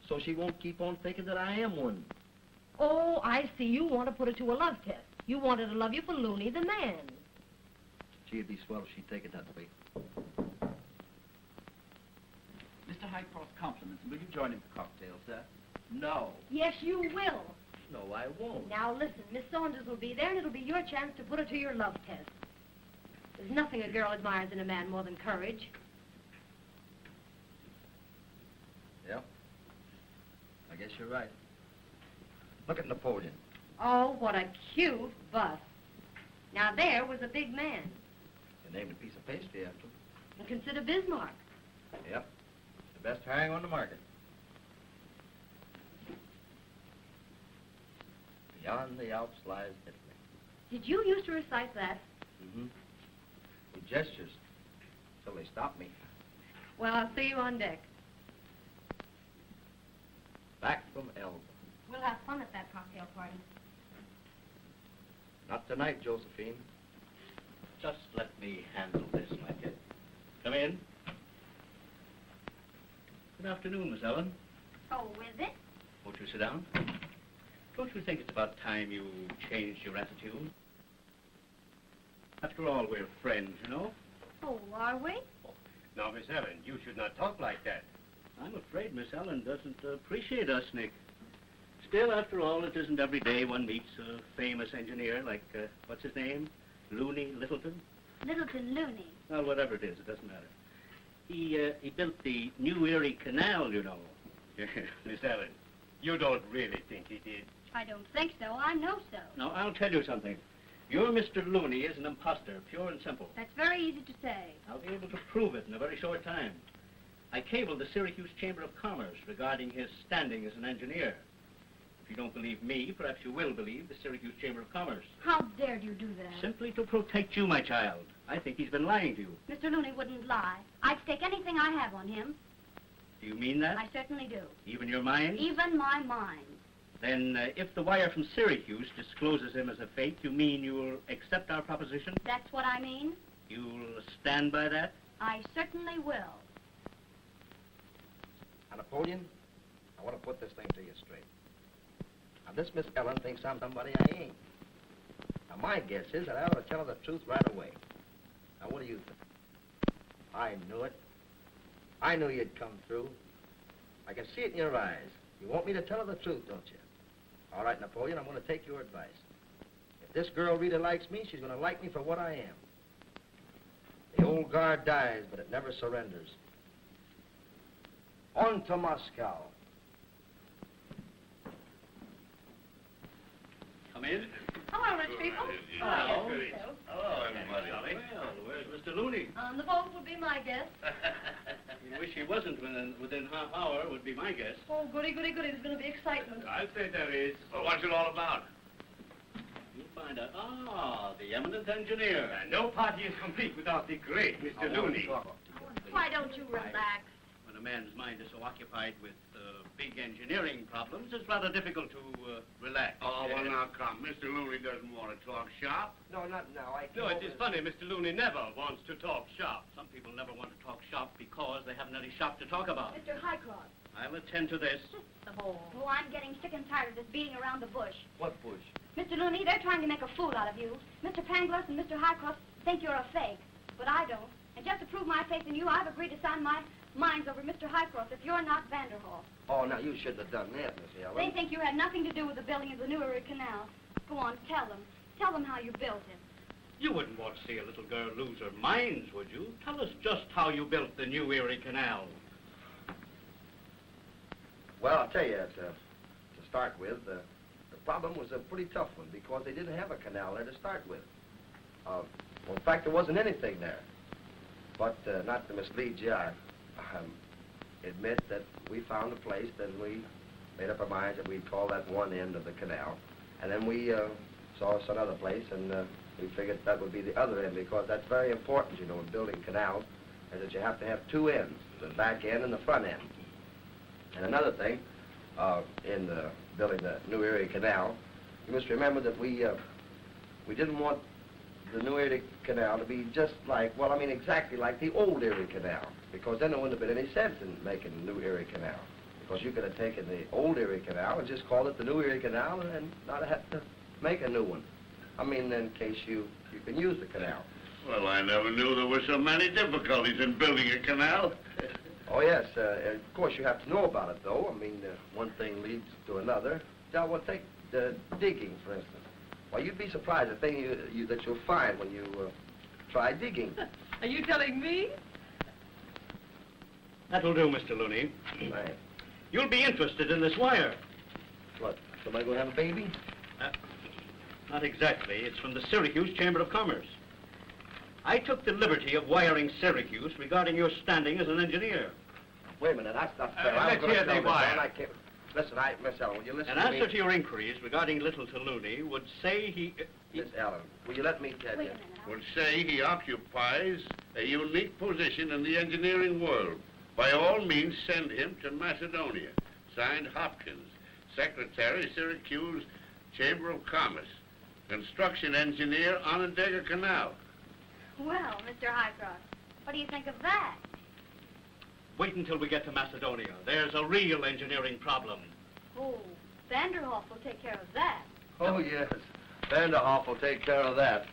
so she won't keep on thinking that I am one. Oh, I see. You want to put her to a love test. You want her to love you for Looney, the man. Gee, it'd be swell if she'd take it that way. Mr. Highcross compliments. Will you join him for cocktails, sir? No. Yes, you will. No, I won't. Now, listen. Miss Saunders will be there, and it'll be your chance to put her to your love test. There's nothing a girl admires in a man more than courage. Yeah. I guess you're right. Look at Napoleon. Oh, what a cute bust. Now, there was a big man. You named a piece of pastry after him. And consider Bismarck. Yep. The best herring on the market. Beyond the Alps lies Italy. Did you used to recite that? Mm-hmm. With gestures. Till they stopped me. Well, I'll see you on deck. Back from Elba. We'll have fun at that cocktail party. Not tonight, Josephine. Just let me handle this, my dear. Come in. Good afternoon, Miss Ellen. Oh, is it? Won't you sit down? Don't you think it's about time you changed your attitude? After all, we're friends, you know. Oh, are we? Now, Miss Ellen, you should not talk like that. I'm afraid Miss Ellen doesn't appreciate us, Nick. Still, after all, it isn't every day one meets a famous engineer like, what's his name? Looney, Littleton? Littleton Looney. Well, whatever it is, it doesn't matter. He built the New Erie Canal, you know. Miss Ellen, you don't really think he did. I don't think so. I know so. Now, I'll tell you something. Your Mr. Looney is an imposter, pure and simple. That's very easy to say. I'll be able to prove it in a very short time. I cabled the Syracuse Chamber of Commerce regarding his standing as an engineer. If you don't believe me, perhaps you will believe the Syracuse Chamber of Commerce. How dared you do that? Simply to protect you, my child. I think he's been lying to you. Mr. Looney wouldn't lie. I'd stake anything I have on him. Do you mean that? I certainly do. Even your mind? Even my mind. Then, if the wire from Syracuse discloses him as a fake, you mean you'll accept our proposition? That's what I mean. You'll stand by that? I certainly will. Now, Napoleon, I want to put this thing to you straight. Now, this Miss Ellen thinks I'm somebody I ain't. Now, my guess is that I ought to tell her the truth right away. Now, what do you think? I knew it. I knew you'd come through. I can see it in your eyes. You want me to tell her the truth, don't you? All right, Napoleon, I'm going to take your advice. If this girl really likes me, she's going to like me for what I am. The old guard dies, but it never surrenders. On to Moscow. Come in. Oh, Hello, rich people. Hello. Hello, everybody. Well, where's Mr. Looney? On the boat would be my guess. I wish he wasn't within half hour, would be my guess. Oh, goody, goody, goody. There's going to be excitement. I'll say there is. Well, what's it all about? You'll find out. Ah, the eminent engineer. And no party is complete without the great Mr. Looney. Why don't you relax? When a man's mind is so occupied with big engineering problems, it's rather difficult to relax. Oh, well, now, come. Mr. Looney doesn't want to talk shop. No, not now. No, it is funny. Mr. Looney never wants to talk shop. Some people never want to talk shop because they haven't any shop to talk about. Mr. Highcross. I'll attend to this. Oh, I'm getting sick and tired of this beating around the bush. What bush? Mr. Looney, they're trying to make a fool out of you. Mr. Pangloss and Mr. Highcross think you're a fake, but I don't. And just to prove my faith in you, I've agreed to sign my minds over Mr. Highcross if you're not Vanderhall. Oh, now, you shouldn't have done that, Miss Ellen. They think you had nothing to do with the building of the New Erie Canal. Go on, tell them. Tell them how you built it. You wouldn't want to see a little girl lose her minds, would you? Tell us just how you built the New Erie Canal. Well, I'll tell you, to start with, the problem was a pretty tough one because they didn't have a canal there to start with. Well, in fact, there wasn't anything there. But not to mislead you, I admit that we found a place, then we made up our minds that we'd call that one end of the canal. And then we saw some other place, and we figured that would be the other end, because that's very important, you know, in building canals, is that you have to have two ends, the back end and the front end. And another thing, in building the New Erie Canal, you must remember that we didn't want the New Erie Canal to be just like, well, I mean, exactly like the old Erie Canal, because then there wouldn't have been any sense in making the New Erie Canal, because you could have taken the old Erie Canal and just called it the New Erie Canal and not have to make a new one. I mean, in case you can use the canal. Well, I never knew there were so many difficulties in building a canal. Oh, yes, of course you have to know about it, though. I mean, one thing leads to another. Now, well, take digging, for instance. Well, you'd be surprised the thing that you'll find when you try digging. Are you telling me? That'll do, Mr. Looney. Right. You'll be interested in this wire. What, somebody gonna have a baby? Not exactly. It's from the Syracuse Chamber of Commerce. I took the liberty of wiring Syracuse regarding your standing as an engineer. Wait a minute, that's not fair. Let's hear the wire. I can't... Listen, Miss Ellen, will you listen An to me? answer to your inquiries regarding little Looney would say he... Miss Ellen, will you let me tell you? Would say he occupies a unique position in the engineering world. By all means, send him to Macedonia. Signed, Hopkins, Secretary, Syracuse Chamber of Commerce. Construction engineer, Onondaga Canal. Well, Mr. Highcross, what do you think of that? Wait until we get to Macedonia. There's a real engineering problem. Oh, Vanderhoff will take care of that. Oh, yes. Vanderhoff will take care of that.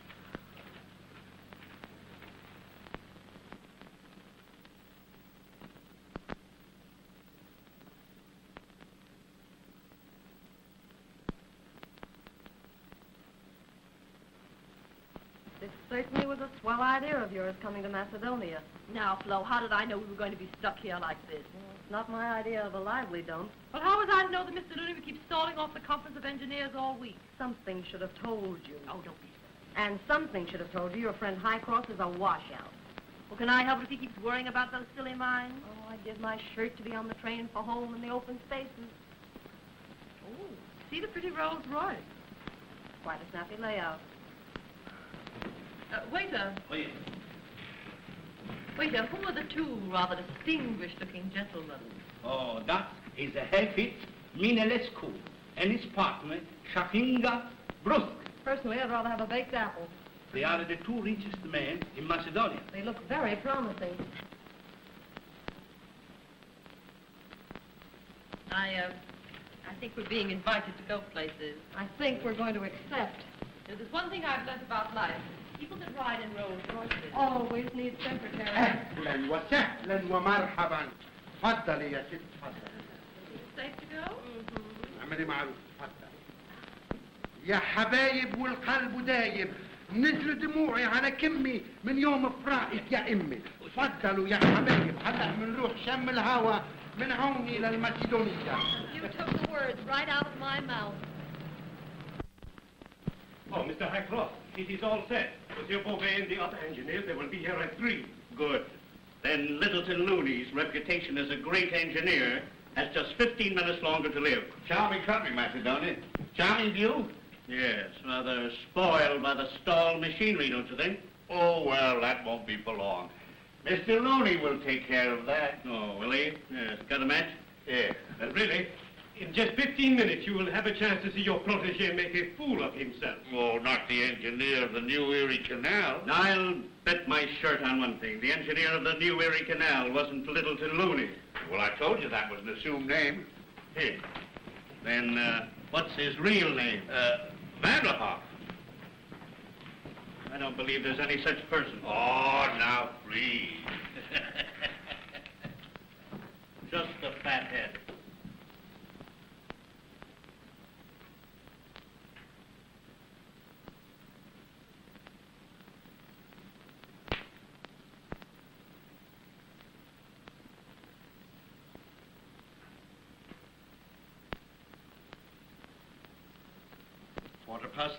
This certainly was a swell idea of yours, coming to Macedonia. Now, Flo, how did I know we were going to be stuck here like this? Well, it's not my idea of a lively dump. But how was I to know that Mr. Looney would keep stalling off the conference of engineers all week? Something should have told you. Oh, don't be silly. And something should have told you your friend Highcross is a washout. Well, can I help it if he keeps worrying about those silly mines? Oh, I'd give my shirt to be on the train for home in the open spaces. Oh, see the pretty Rolls Royce. Quite a snappy layout. Waiter. Please. Waiter, who are the two rather distinguished-looking gentlemen? Oh, that is a Helfit Minelescu and his partner, Shafinga Brusk. Personally, I'd rather have a baked apple. They are the two richest men in Macedonia. They look very promising. I think we're being invited to go places. I think we're going to accept. There's one thing I've learned about life. People that ride in Rolls Royces always need secretaries. اهلا وسهلا ومرحبا. تفضلي يا ست تفضلي. Safe to go? اعملي معروف تفضلي. يا حبايب والقلب دايب. نزلوا دموعي على كمي من يوم فراقك يا امي. تفضلوا يا حبايب هلا بنروح شم الهوا من هون الى المسيدونية. You took the words right out of my mouth. Oh, Mr. Highcross, it is all set. Monsieur Beauvais and the other engineers, they will be here at 3. Good. Then Littleton Looney's reputation as a great engineer has just 15 minutes longer to live. Charming country, Macedonia. Charming view? Yes, rather spoiled by the stalled machinery, don't you think? Oh, well, that won't be for long. Mr. Looney will take care of that. Oh, will he? Yes. Got a match? Yes. But really, in just 15 minutes, you will have a chance to see your protege make a fool of himself. Oh, not the engineer of the New Erie Canal. I'll bet my shirt on one thing. The engineer of the New Erie Canal wasn't Littleton Looney. Well, I told you that was an assumed name. Here. Then, what's his real name? Vanderhoff. I don't believe there's any such person. Oh, now, please. Just a fat head.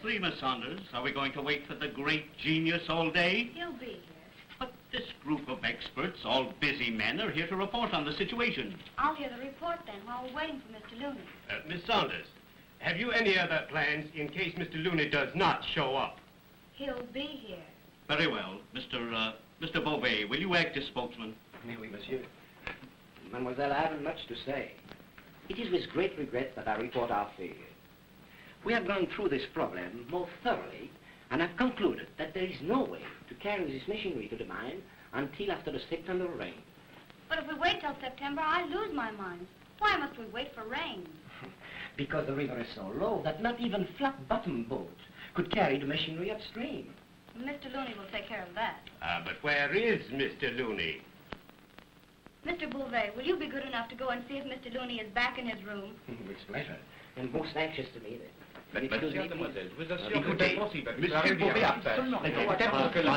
~3, Miss Saunders. Are we going to wait for the great genius all day? He'll be here. But this group of experts, all busy men, are here to report on the situation. I'll hear the report then while we're waiting for Mr. Looney. Miss Saunders, have you any other plans in case Mr. Looney does not show up? He'll be here. Very well. Mr. Beauvais, will you act as spokesman? Oui, monsieur. Mademoiselle, I haven't much to say. It is with great regret that I report our failure. We have gone through this problem more thoroughly and have concluded that there is no way to carry this machinery to the mine until after the September rain. But if we wait till September, I lose my mind. Why must we wait for rain? Because the river is so low that not even flat-bottom boats could carry the machinery upstream. Mr. Looney will take care of that. But where is Mr. Looney? Mr. Beauvais, will you be good enough to go and see if Mr. Looney is back in his room? With pleasure. And most anxious to meet him. Mademoiselle, vous assure que Écoutez, c'est possible. Monsieur Beauvais a peur. Seulement, Mais mais peut-être parce que la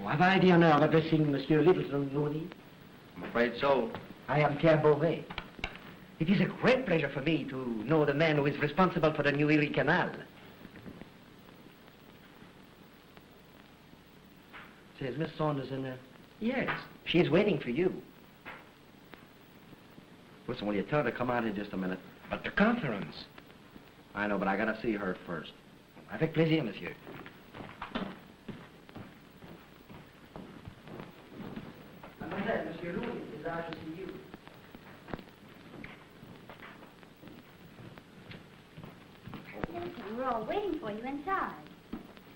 Have I the honor of addressing Monsieur Littleton Looney? I'm afraid so. I am Pierre Beauvais. It is a great pleasure for me to know the man who is responsible for the New Erie Canal. Says Miss Saunders in there? Yes, she is waiting for you. Listen, will you tell her to come out in just a minute? But the conference. I know, but I gotta see her first. Avec plaisir, monsieur. Mademoiselle, Monsieur Looney desires to see you. Listen, we're all waiting for you inside.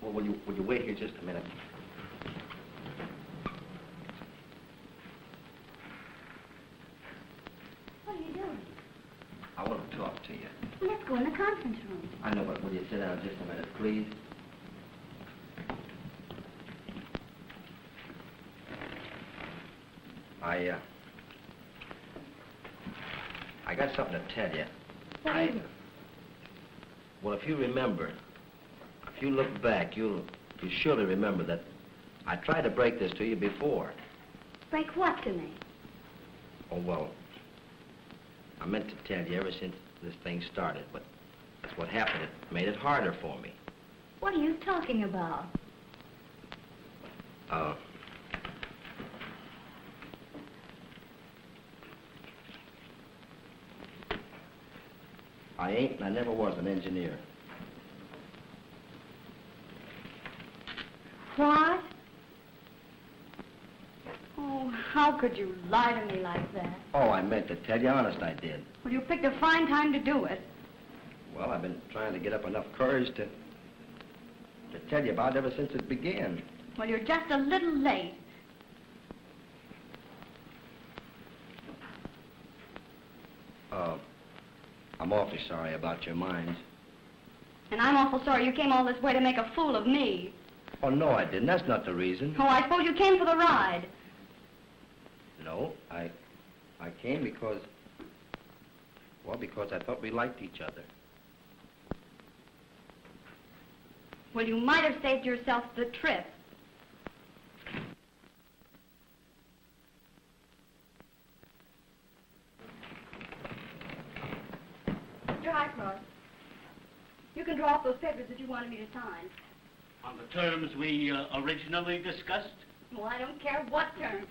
Well, will you wait here just a minute? What are you doing? I want to talk to you. Let's go in the conference room. I know, but will you sit down just a minute, please? I got something to tell you. What is it? Well, if you remember, if you look back, you'll surely remember that I tried to break this to you before. Break what to me? Oh, well, I meant to tell you ever since this thing started, but that's what happened. It made it harder for me. What are you talking about? I ain't and I never was an engineer. What? Oh, how could you lie to me like that? Oh, I meant to tell you, honest I did. Well, you picked a fine time to do it. Well, I've been trying to get up enough courage to tell you about it ever since it began. Well, you're just a little late. I'm awfully sorry about your minds. And I'm awful sorry you came all this way to make a fool of me. Oh, no, I didn't. That's not the reason. Oh, I suppose you came for the ride. No, I came because I thought we liked each other. Well, you might have saved yourself the trip. Highcross, you can draw up those papers that you wanted me to sign. On the terms we originally discussed? Well, I don't care what terms.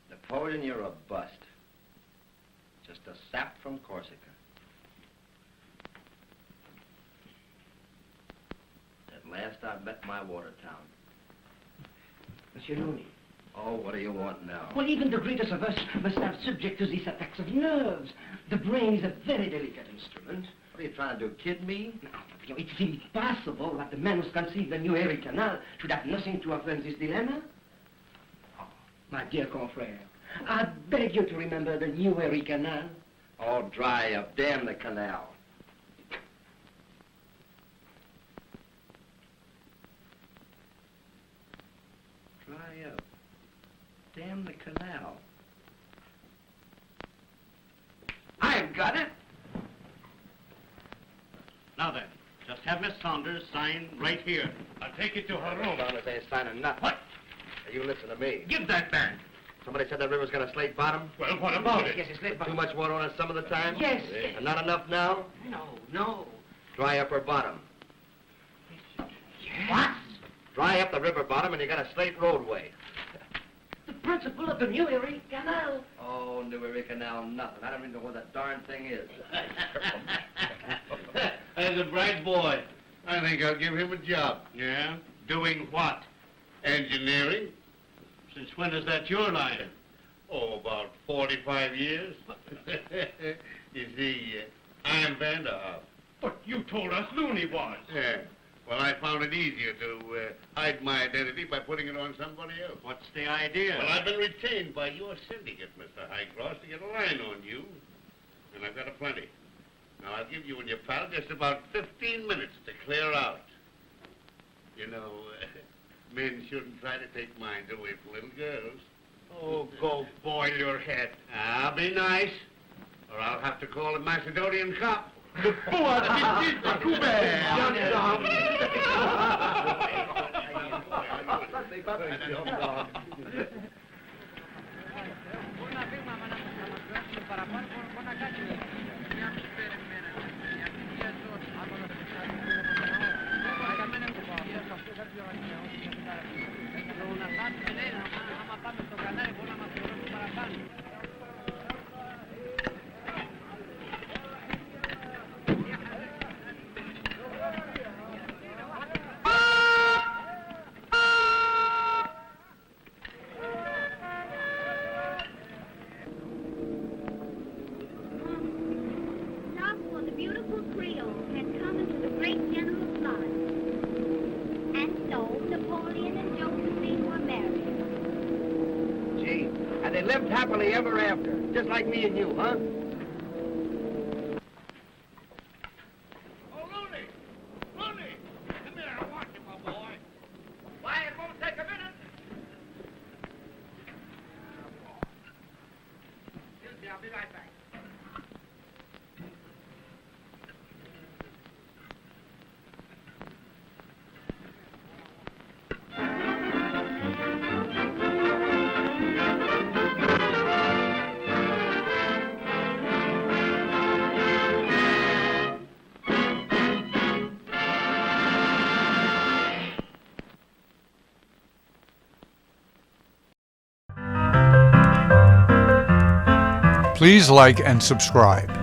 Napoleon, you're a bust. Just a sap from Corsica. At last I've met my water town. Monsieur Looney. Oh, what do you want now? Well, even the greatest of us must have subject to these attacks of nerves. The brain is a very delicate instrument. What are you trying to do, kid me? Now, it seems possible that the man who conceived the new Erie Canal should have nothing to offer in this dilemma. Oh, my dear confrère, I beg you to remember the new Erie Canal. Oh, dry up. Damn the canal. Dry up. Damn the canal. I've got it. Now then, just have Miss Saunders sign right here. I'll take it to her room. Hold on, they ain't signing nothing. What? Now, you listen to me. Give that back. Somebody said that river's got a slate bottom? Well, what about it? Yes, it's late, Too much water on it some of the time? Yes, yes. And not enough now? No. Dry up her bottom. What? Dry up the river bottom and you got a slate roadway. The principle of the new Erie Canal. Oh, New Erie Canal, nothing. I don't even know where that darn thing is. As a bright boy, I think I'll give him a job. Yeah? Doing what? Engineering? Since when is that your line? Oh, about 45 years. You see, I'm Vanderhoff. But you told us Looney was. Yeah. Well, I found it easier to hide my identity by putting it on somebody else. What's the idea? Well, I've been retained by your syndicate, Mr. Highcross, to get a line on you. And I've got a plenty. Now, I'll give you and your pal just about 15 minutes to clear out. You know, men shouldn't try to take minds away from little girls. Oh, go boil your head. I'll be nice, or I'll have to call a Macedonian cop. They lived happily ever after, just like me and you, huh? Oh, Looney! Looney! Come here, I want you, my boy. Why, it won't take a minute. I'll be right back. Please like and subscribe.